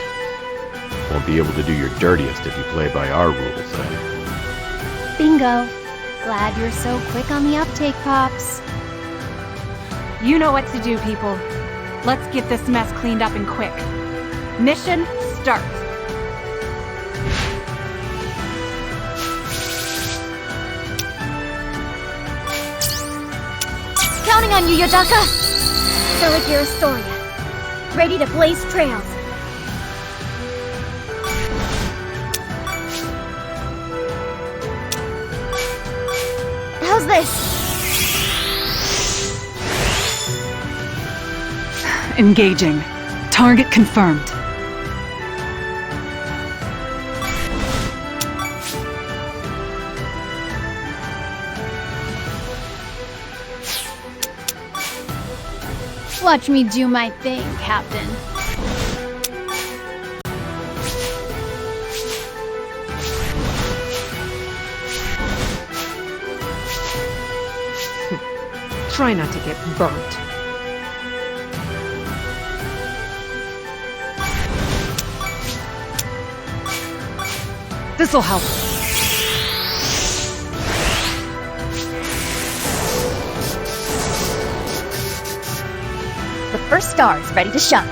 Won't be able to do your dirtiest if you play by our rules, eh? Bingo. Glad you're so quick on the uptake, Pops. You know what to do, people. Let's get this mess cleaned up and quick. Mission start. Counting on you, Yodaka! Delegate Astoria. Ready to blaze trails. How's this? Engaging. Target confirmed. Watch me do my thing, Captain. Try not to get burnt. This'll help. The first star is ready to shine.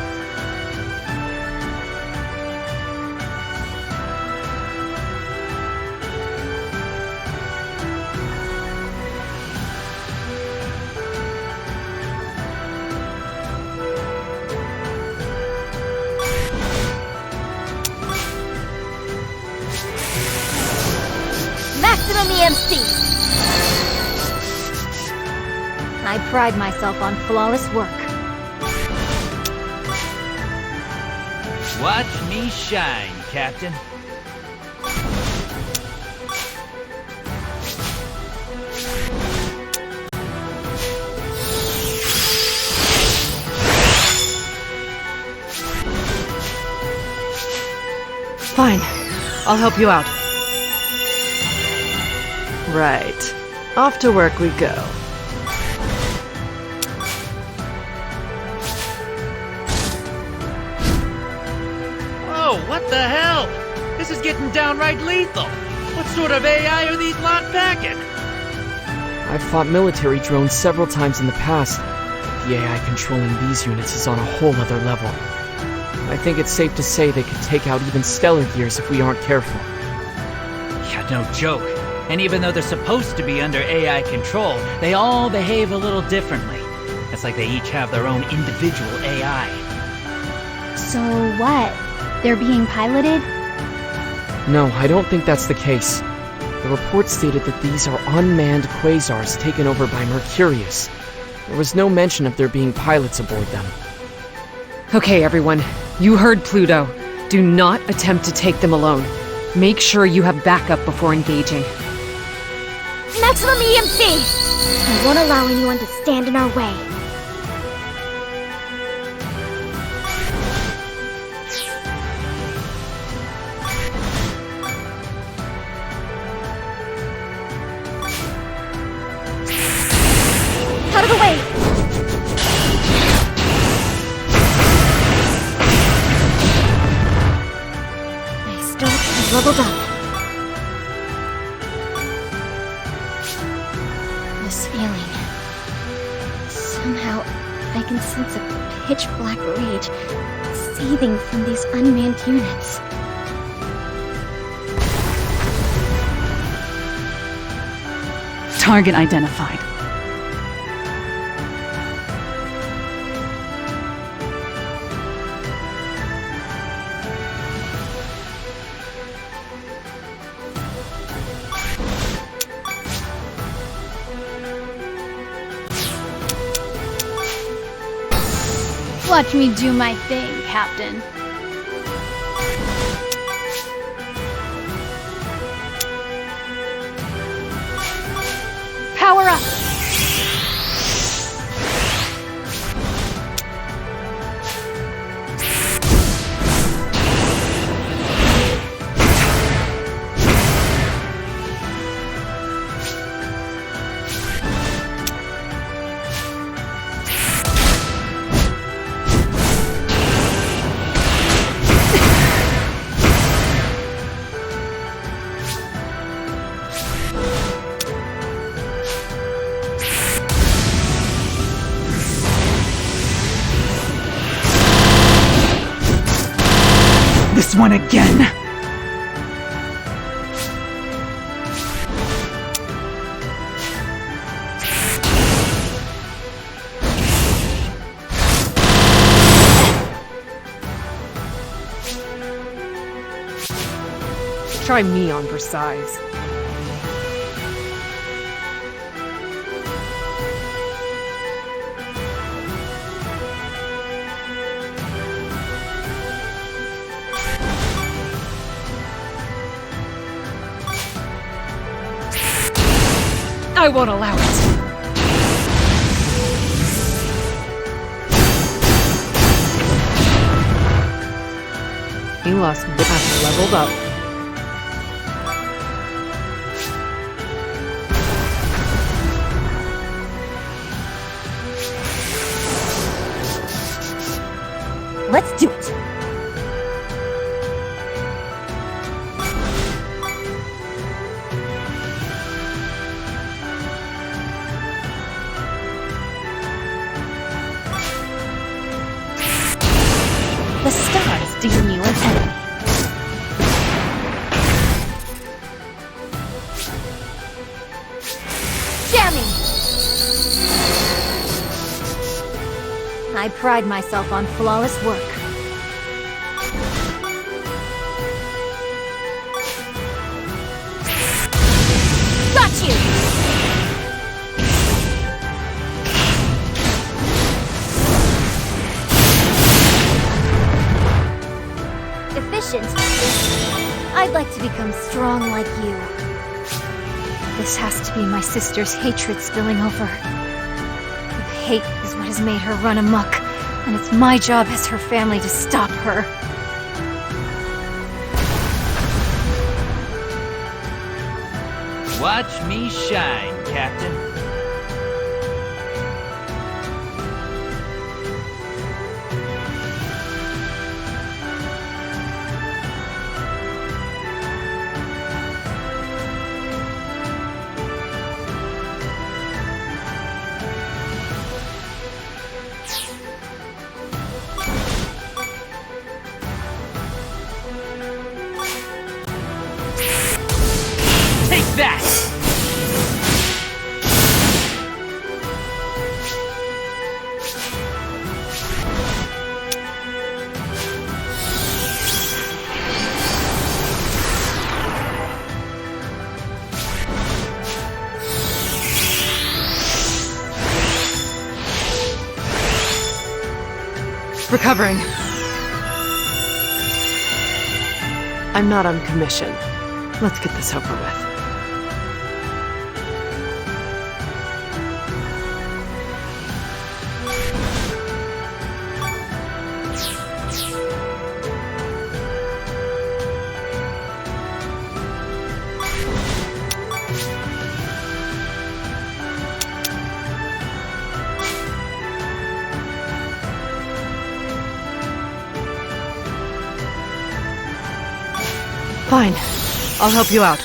Maximum EMC! I pride myself on flawless work. Watch me shine, Captain. Fine. I'll help you out. Right. Off to work we go. Oh, what the hell? This is getting downright lethal. What sort of AI are these locked packing? I've fought military drones several times in the past. The AI controlling these units is on a whole other level. I think it's safe to say they could take out even stellar gears if we aren't careful. Yeah, no joke. And even though they're supposed to be under AI control, they all behave a little differently. It's like they each have their own individual AI. So what? They're being piloted? No, I don't think that's the case. The report stated that these are unmanned quasars taken over by Mercurius. There was no mention of there being pilots aboard them. Okay, everyone. You heard Pluto. Do not attempt to take them alone. Make sure you have backup before engaging. Maximum EMC! I won't allow anyone to stand in our way. Out of the way! My stoke has leveled up. This feeling. Somehow, I can sense a pitch-black rage seething from these unmanned units. Target identified. Watch me do my thing, Captain. Power up! This one again! Try me on for size. I won't allow it. He lost has leveled up. Let's do it! to your newest enemy. Jamming! I pride myself on flawless work. Got you! Efficient. I'd like to become strong like you. This has to be my sister's hatred spilling over. Hate is what has made her run amok, and it's my job as her family to stop her. Watch me shine, Captain. Take that! Recovering. I'm not on commission. Let's get this over with. Fine. I'll help you out.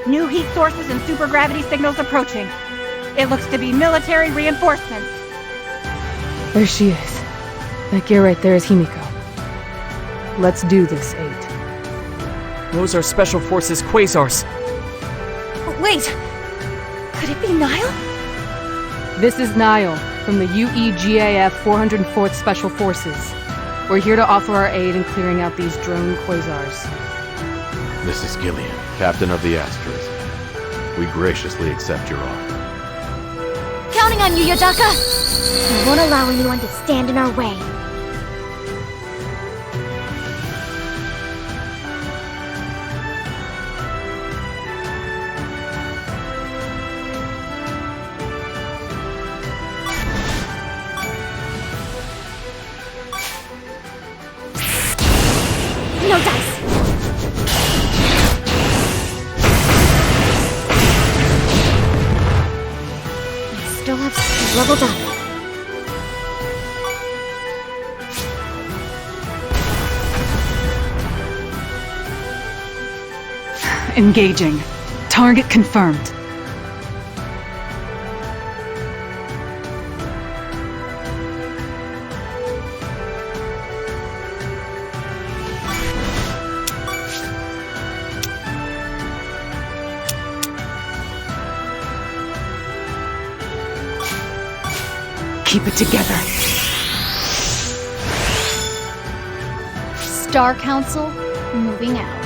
New heat sources and supergravity signals approaching. It looks to be military reinforcements. There she is. That gear right there is Himiko. Let's do this, 8. Those are Special Forces quasars. Wait! Could it be Nile? This is Niall from the UEGAF 404th Special Forces. We're here to offer our aid in clearing out these drone quasars. This is Gillian, Captain of the Asterism. We graciously accept your offer. Counting on you, Yodaka! I won't allow anyone to stand in our way. No dice! I still have skills leveled up. Engaging. Target confirmed. Keep it together. Star Council, moving out.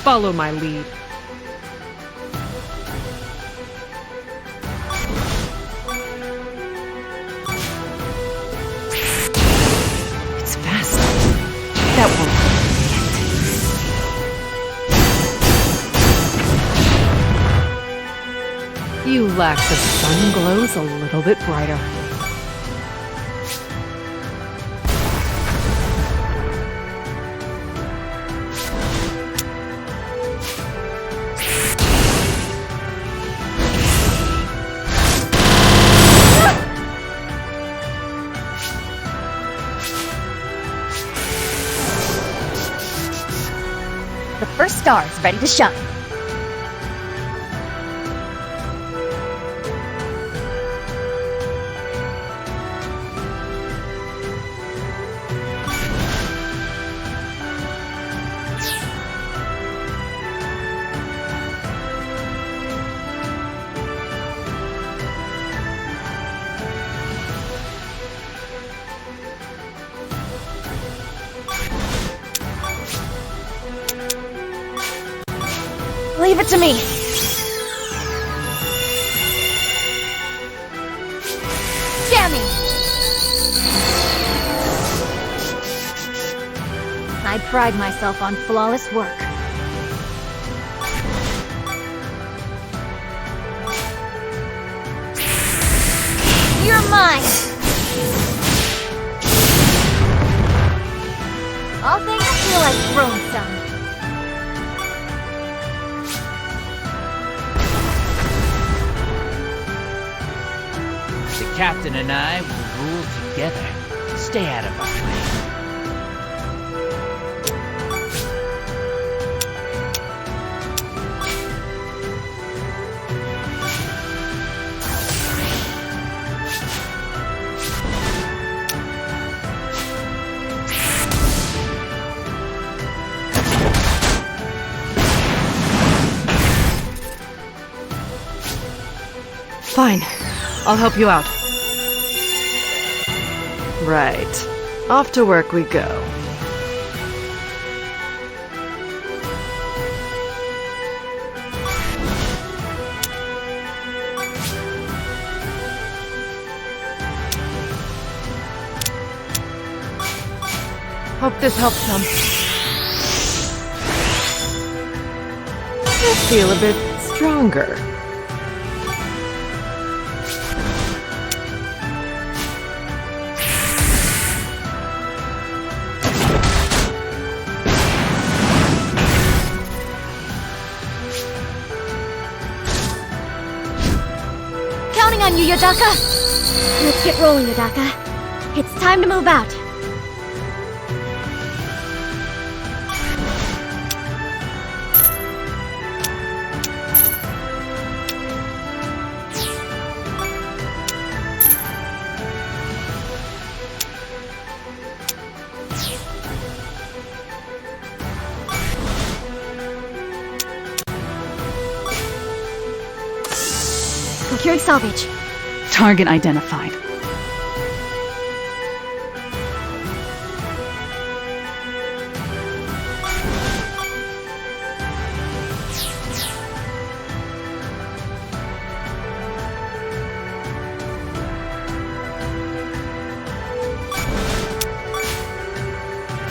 Follow my lead. It's fast. That won't hurt yet. You lack the sun glows a little bit brighter. The first star is ready to shine. Leave it to me. Jamming. I pride myself on flawless work. You're mine. All things feel like throwing some. The captain and I will rule together. Stay out of our way. Fine. I'll help you out. Right. Off to work we go. Hope this helps some. I feel a bit stronger. Counting on you, Yodaka! Let's get rolling, Yodaka. It's time to move out. Procuring salvage. Target identified.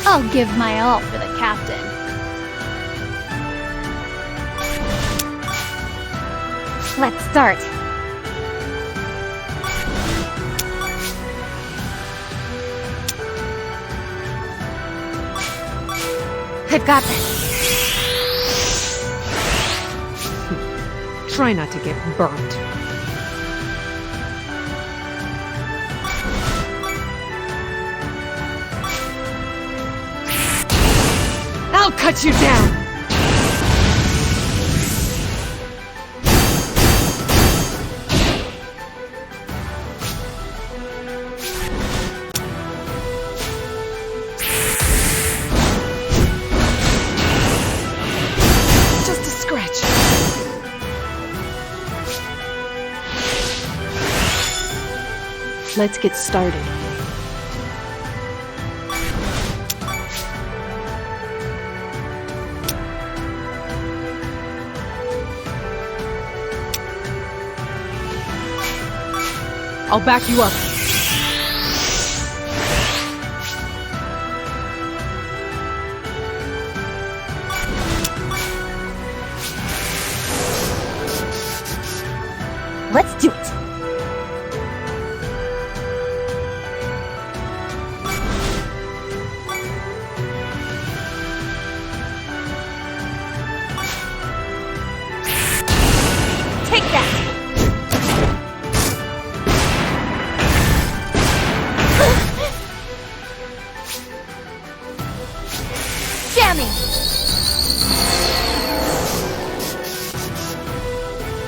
I'll give my all for the captain. Let's start. I've got this. Try not to get burnt. I'll cut you down! Just a scratch. Let's get started. I'll back you up. Let's do it. Take that. Jamming!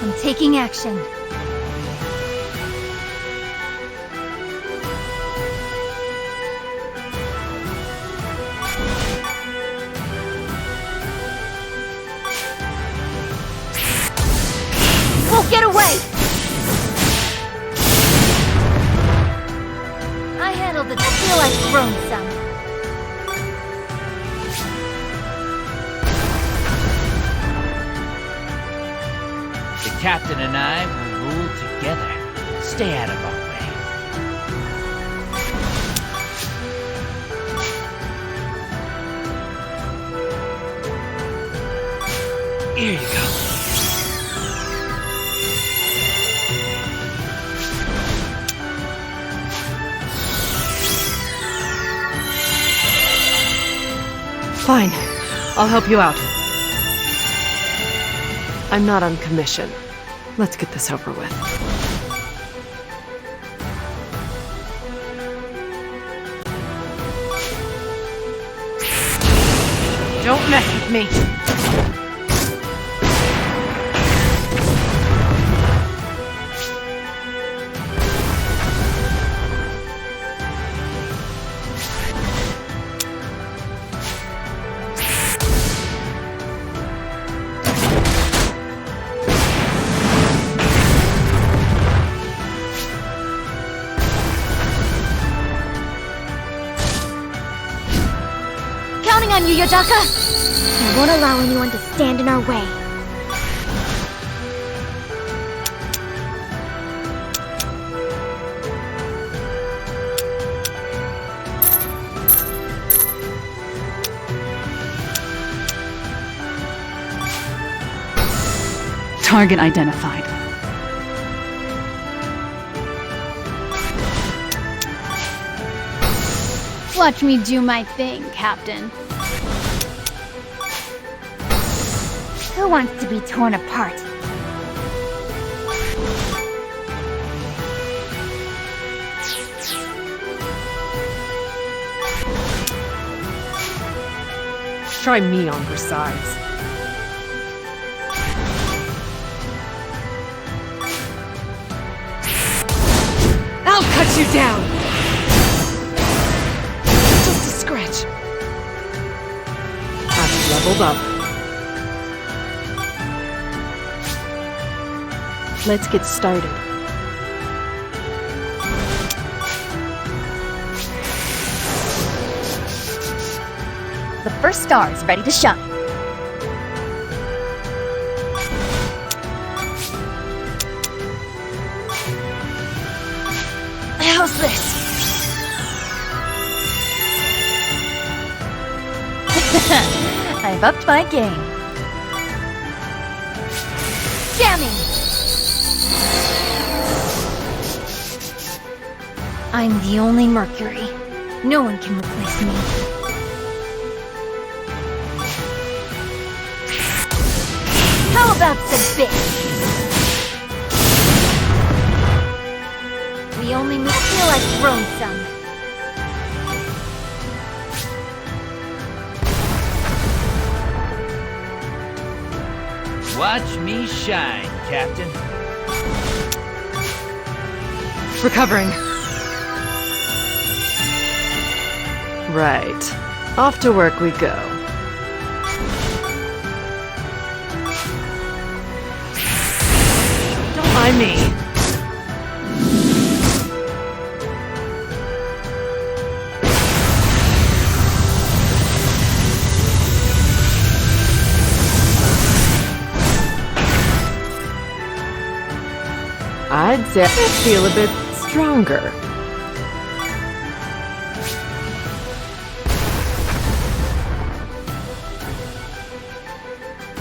I'm taking action. Won't get away! I handled it. I feel I've grown some. The captain and I will rule together. Stay out of our way. Here you go. Fine. I'll help you out. I'm not on commission. Let's get this over with. Don't mess with me! Counting on you, Yodaka! I won't allow anyone to stand in our way. Target identified. Watch me do my thing, Captain. Who wants to be torn apart? Try me on her sides. I'll cut you down! Just a scratch. I've leveled up. Let's get started. The first star is ready to shine. How's this? I've upped my game. Jamming! I'm the only Mercury. No one can replace me. How about some bits? We only move. I feel I've grown some. Watch me shine, Captain. Recovering. Right. Off to work we go. Don't mind me. I'd say I feel a bit stronger.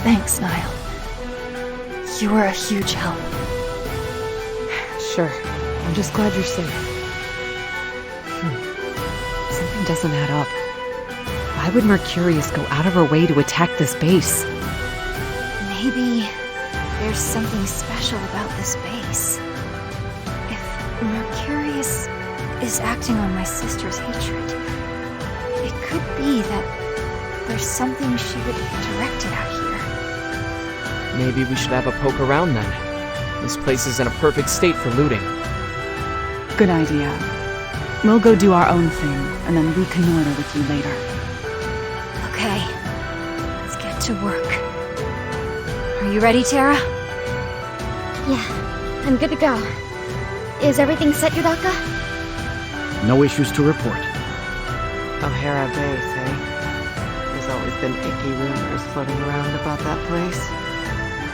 Thanks, Niall. You were a huge help. Sure. I'm just glad you're safe. Something doesn't add up. Why would Mercurius go out of her way to attack this base? Maybe there's something special about this base. If Mercurius is acting on my sister's hatred, it could be that there's something she would direct it at here. Maybe we should have a poke around then. This place is in a perfect state for looting. Good idea. We'll go do our own thing, and then reconnoiter with you later. Okay, let's get to work. Are you ready, Tara? Yeah, I'm good to go. Is everything set, Yudaka? No issues to report. O'Hara Base, eh? There's always been icky rumors floating around about that place.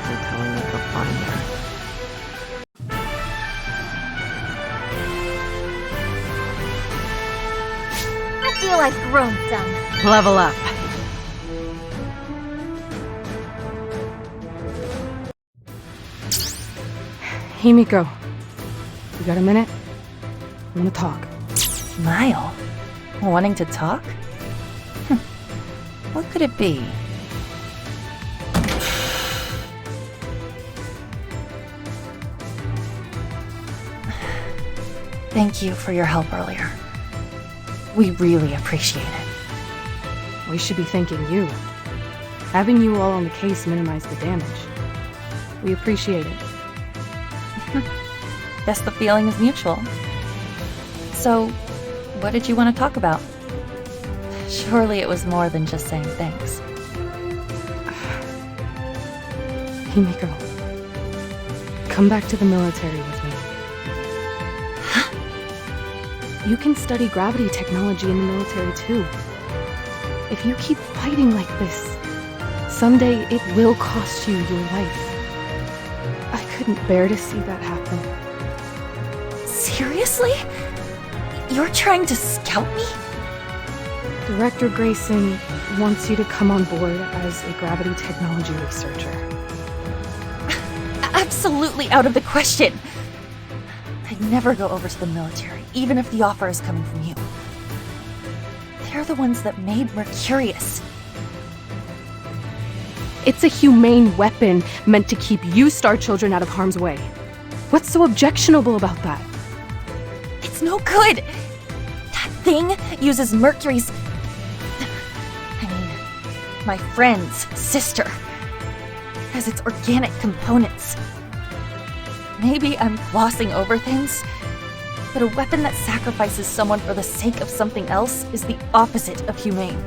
They're telling me go find her. I feel I've grown some. Level up. Himiko, you got a minute? I want to talk. Niall? Wanting to talk? What could it be? Thank you for your help earlier. We really appreciate it. We should be thanking you. Having you all on the case minimized the damage. We appreciate it. Guess the feeling is mutual. So, what did you want to talk about? Surely it was more than just saying thanks. Himiko, come back to the military with me. You can study gravity technology in the military too. If you keep fighting like this, someday it will cost you your life. I couldn't bear to see that happen. Seriously? You're trying to scout me? Director Grayson wants you to come on board as a gravity technology researcher. Absolutely out of the question! I'd never go over to the military, even if the offer is coming from you. They're the ones that made Mercurius. It's a humane weapon meant to keep you Star Children out of harm's way. What's so objectionable about that? It's no good! That thing uses Mercury's... my friend's sister as its organic components. Maybe I'm glossing over things, but a weapon that sacrifices someone for the sake of something else is the opposite of humane.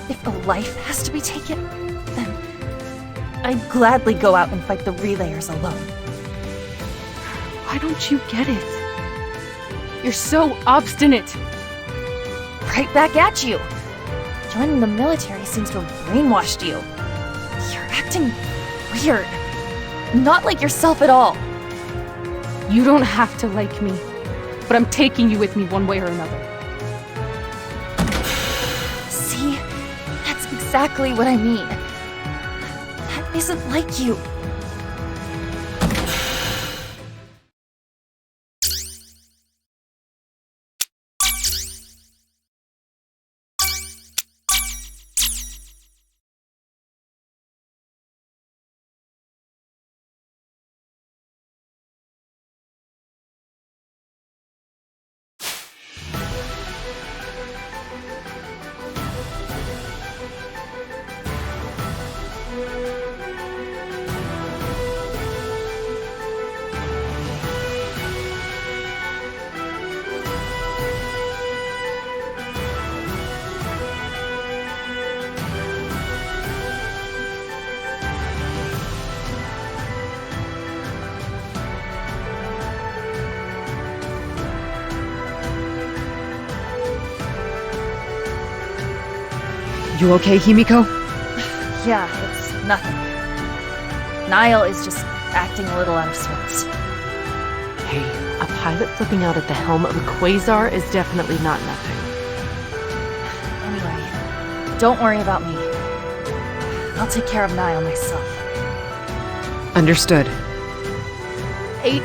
If a life has to be taken, then I'd gladly go out and fight the relayers alone. Why don't you get it? You're so obstinate. Right back at you. Joining the military seems to have brainwashed you. You're acting weird. Not like yourself at all. You don't have to like me, but I'm taking you with me one way or another. See? That's exactly what I mean. That isn't like you. You okay, Himiko? Yeah, it's nothing. Niall is just acting a little out of sorts. Hey, a pilot flipping out at the helm of a quasar is definitely not nothing. Anyway, don't worry about me. I'll take care of Niall myself. Understood. 8,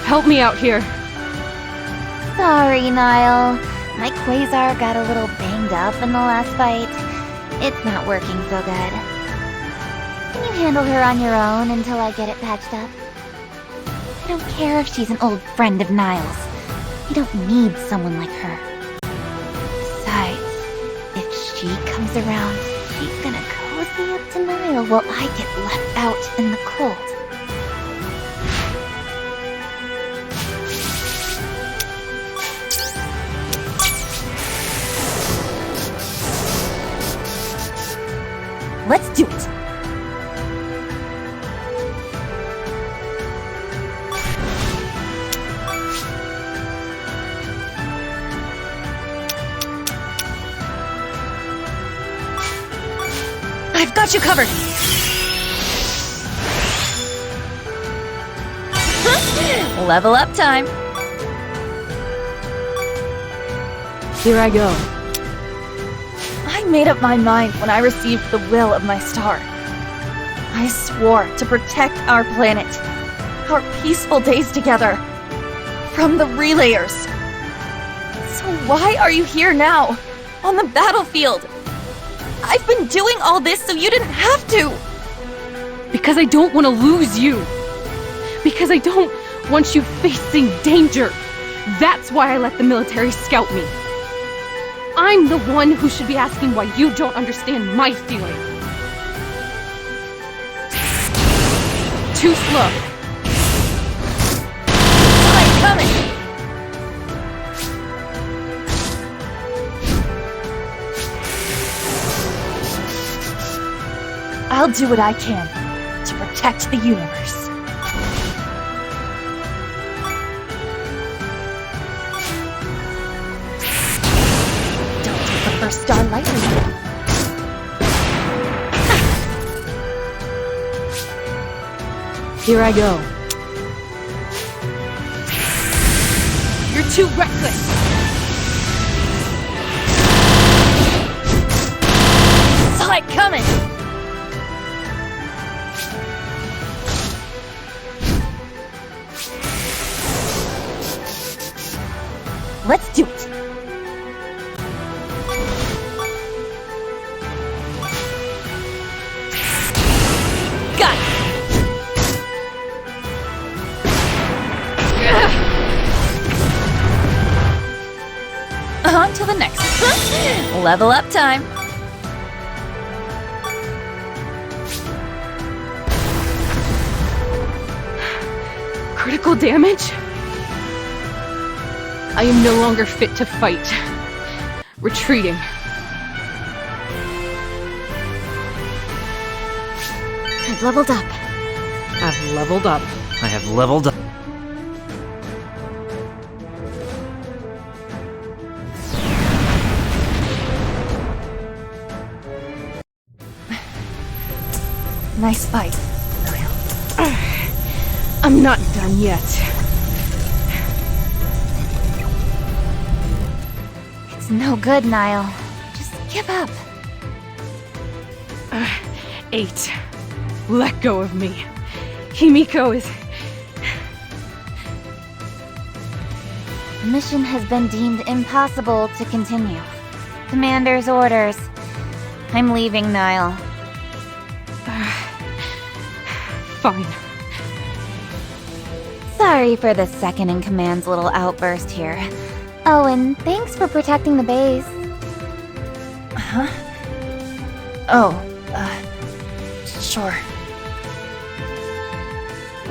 help me out here. Sorry, Niall. My quasar got a little banged up in the last fight. It's not working so good. Can you handle her on your own until I get it patched up? I don't care if she's an old friend of Niall's. We don't need someone like her. Besides, if he comes around, he's gonna cozy up to Niall while I get left out in the cold. Let's do it! I've got you covered! Level up time! Here I go. I made up my mind when I received the will of my star. I swore to protect our planet, our peaceful days together, from the Relayers. So why are you here now, on the battlefield? I've been doing all this so you didn't have to! Because I don't want to lose you. Because I don't want you facing danger. That's why I let the military scout me. I'm the one who should be asking why you don't understand my feelings. Too slow. I'm coming! I'll do what I can to protect the universe. Don't take the first star lightly. Here I go. You're too reckless. Saw it coming! Let's do it! Got it! On to the next one. Level up time. Critical damage? I am no longer fit to fight. Retreating. I've leveled up. I've leveled up. I have leveled up. Nice fight. I'm not done yet. It's no good, Niall. Just give up. 8. Let go of me. Himiko is... The mission has been deemed impossible to continue. Commander's orders. I'm leaving, Niall. Fine. Sorry for the second-in-command's little outburst here. Oh, and thanks for protecting the base. Huh? Oh, sure.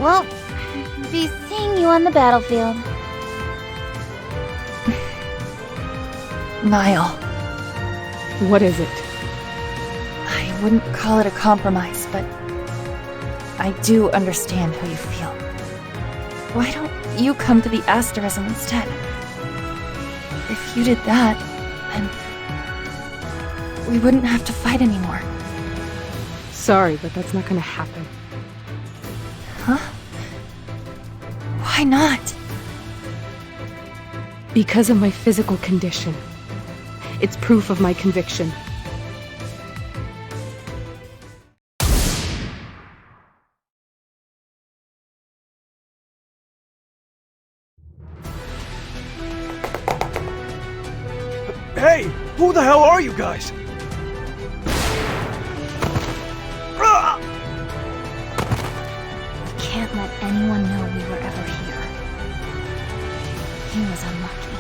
Well, be seeing you on the battlefield. Niall. What is it? I wouldn't call it a compromise, but I do understand how you feel. Why don't you come to the asterism instead? If you did that, then we wouldn't have to fight anymore. Sorry, but that's not gonna happen. Huh? Why not? Because of my physical condition. It's proof of my conviction. Hey! Who the hell are you guys? Can't let anyone know we were ever here. He was unlucky.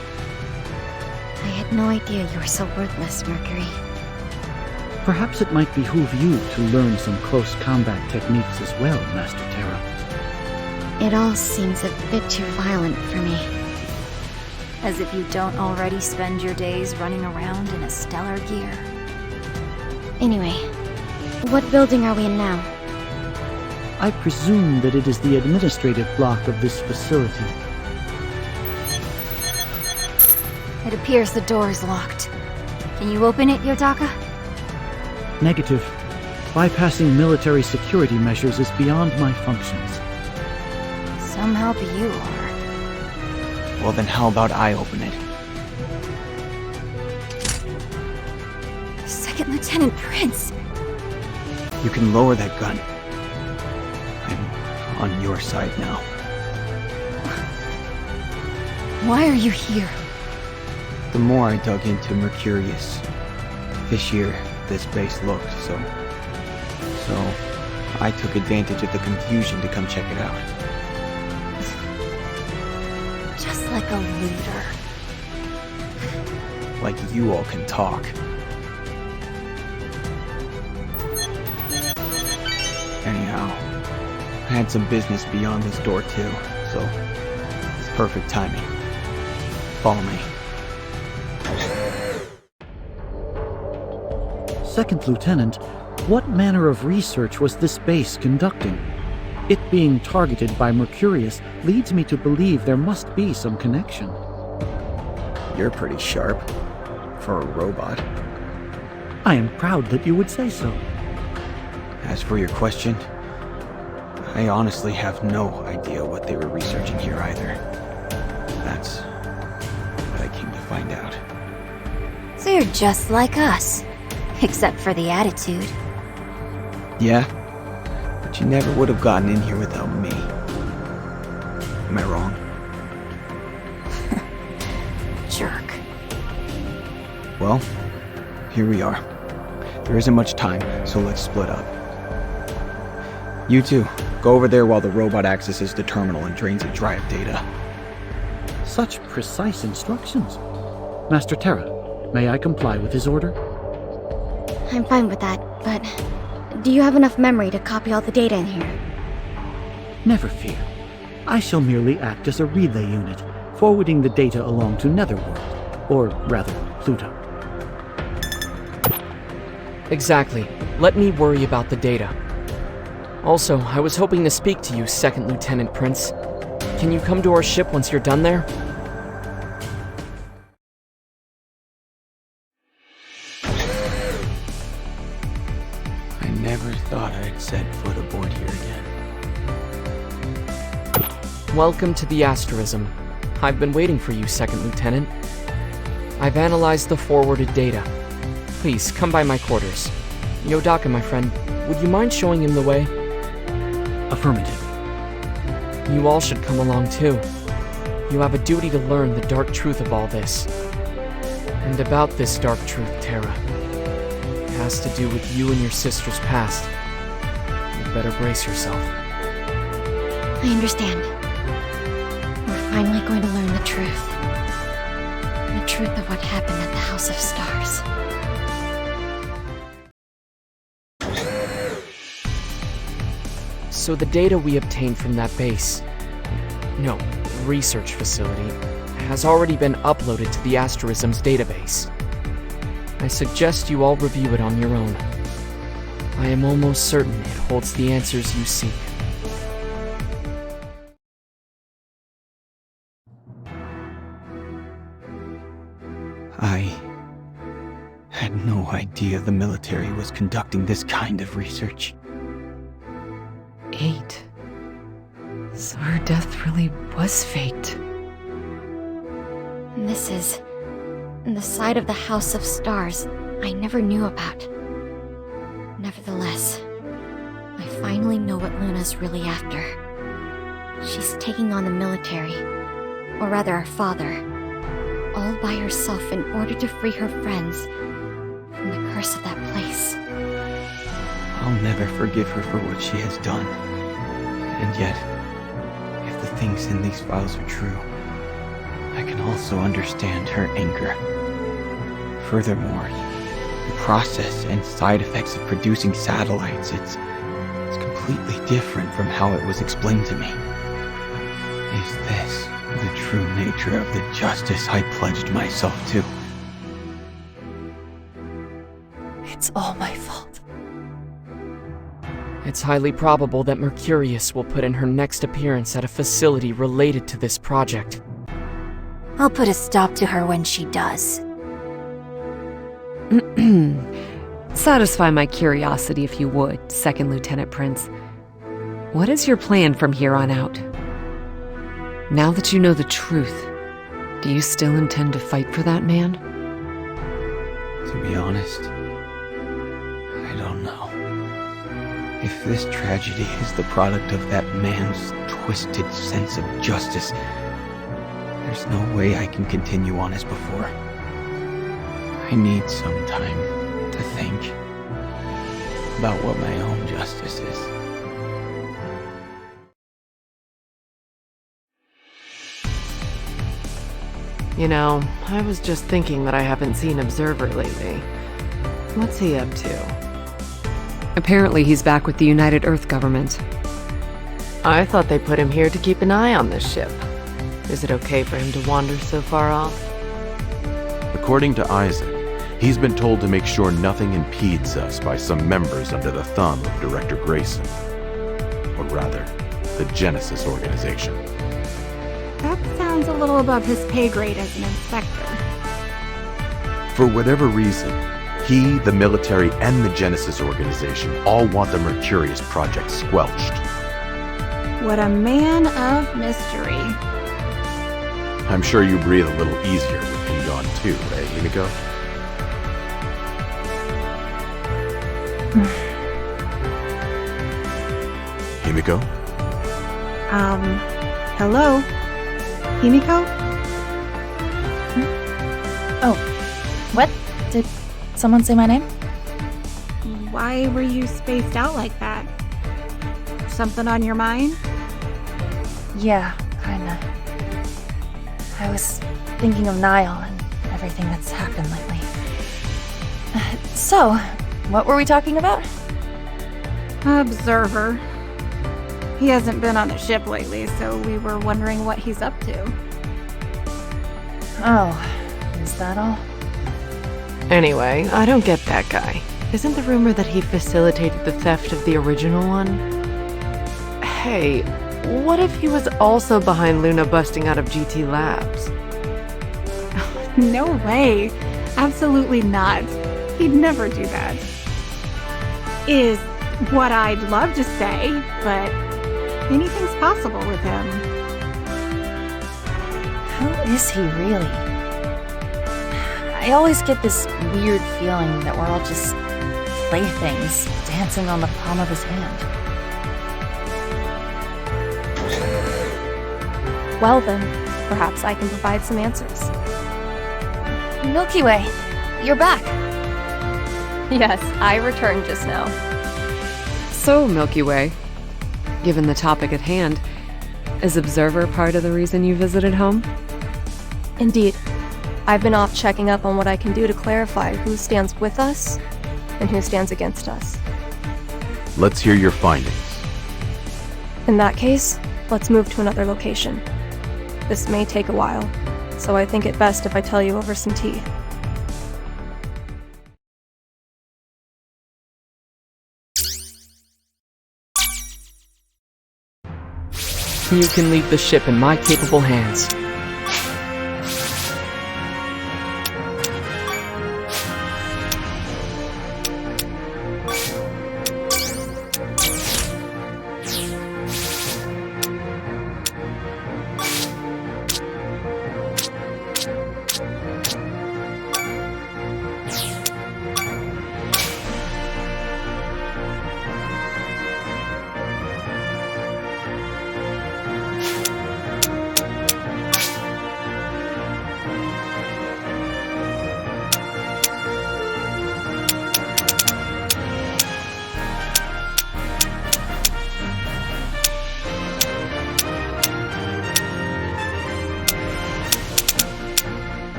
I had no idea you were so worthless, Mercury. Perhaps it might behoove you to learn some close combat techniques as well, Master Terra. It all seems a bit too violent for me. As if you don't already spend your days running around in a stellar gear. Anyway, what building are we in now? I presume that it is the administrative block of this facility. It appears the door is locked. Can you open it, Yotaka? Negative. Bypassing military security measures is beyond my functions. Some help you are. Well then how about I open it? Second Lieutenant Prince! You can lower that gun. I'm on your side now. Why are you here? The more I dug into Mercurius, fishier this base looked, so I took advantage of the confusion to come check it out. Just like a looter. Like you all can talk. Anyhow, I had some business beyond this door too, so it's perfect timing. Follow me. Second Lieutenant, what manner of research was this base conducting? It being targeted by Mercurius leads me to believe there must be some connection. You're pretty sharp. For a robot. I am proud that you would say so. As for your question, I honestly have no idea what they were researching here either. That's what I came to find out. So you're just like us. Except for the attitude. Yeah, but you never would have gotten in here without me. Am I wrong? Jerk. Well, here we are. There isn't much time, so let's split up. You two, go over there while the robot accesses the terminal and drains it dry of data. Such precise instructions. Master Terra, may I comply with his order? I'm fine with that, but do you have enough memory to copy all the data in here? Never fear. I shall merely act as a relay unit, forwarding the data along to Netherworld, or rather, Pluto. Exactly. Let me worry about the data. Also, I was hoping to speak to you, Second Lieutenant Prince. Can you come to our ship once you're done there? I never thought I'd set foot aboard here again. Welcome to the Asterism. I've been waiting for you, Second Lieutenant. I've analyzed the forwarded data. Please, come by my quarters. Yotaka, my friend, would you mind showing him the way? Affirmative. You all should come along too. You have a duty to learn the dark truth of all this. And about this dark truth, Terra. It has to do with you and your sister's past. You'd better brace yourself. I understand. We're finally going to learn the truth. The truth of what happened at the House of Stars. So the data we obtained from that base, no, research facility, has already been uploaded to the Asterism's database. I suggest you all review it on your own. I am almost certain it holds the answers you seek. I had no idea the military was conducting this kind of research. 8. So her death really was fate. And this is the side of the House of Stars I never knew about. Nevertheless, I finally know what Luna's really after. She's taking on the military, or rather our father, all by herself in order to free her friends from the curse of that place. I'll never forgive her for what she has done. And yet, if the things in these files are true, I can also understand her anger. Furthermore, The process and side effects of producing satellites, it's completely different from how it was explained to me. Is this the true nature of the justice I pledged myself to? It's all my fault. It's highly probable that Mercurius will put in her next appearance at a facility related to this project. I'll put a stop to her when she does. Satisfy my curiosity if you would, Second Lieutenant Prince. What is your plan from here on out? Now that you know the truth, do you still intend to fight for that man? To be honest, I don't know. If this tragedy is the product of that man's twisted sense of justice, there's no way I can continue on as before. I need some time to think about what my own justice is. You know, I was just thinking that I haven't seen Observer lately. What's he up to? Apparently he's back with the United Earth government. I thought they put him here to keep an eye on this ship. Is it okay for him to wander so far off? According to Isaac, he's been told to make sure nothing impedes us by some members under the thumb of Director Grayson. Or rather, the Genesis organization. That sounds a little above his pay grade as an inspector. For whatever reason, he, the military, and the Genesis organization all want the Mercurius project squelched. What a man of mystery. I'm sure you breathe a little easier with him gone too, eh, Himiko? Himiko? Hello? Himiko? Oh, what? Did someone say my name? Why were you spaced out like that? Something on your mind? Yeah, kinda. I was thinking of Niall and everything that's happened lately. So, what were we talking about? Observer. He hasn't been on the ship lately, so we were wondering what he's up to. Oh, is that all? Anyway, I don't get that guy. Isn't the rumor that he facilitated the theft of the original one? Hey, what if he was also behind Luna busting out of GT Labs? No way. Absolutely not. He'd never do that. Is what I'd love to say, but anything's possible with him. Who is he really? I always get this weird feeling that we're all just playthings dancing on the palm of his hand. Well then, perhaps I can provide some answers. Milky Way, you're back. Yes, I returned just now. So, Milky Way, given the topic at hand, is Observer part of the reason you visited home? Indeed. I've been off checking up on what I can do to clarify who stands with us and who stands against us. Let's hear your findings. In that case, let's move to another location. This may take a while, so I think it best if I tell you over some tea. You can leave the ship in my capable hands.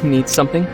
Need something?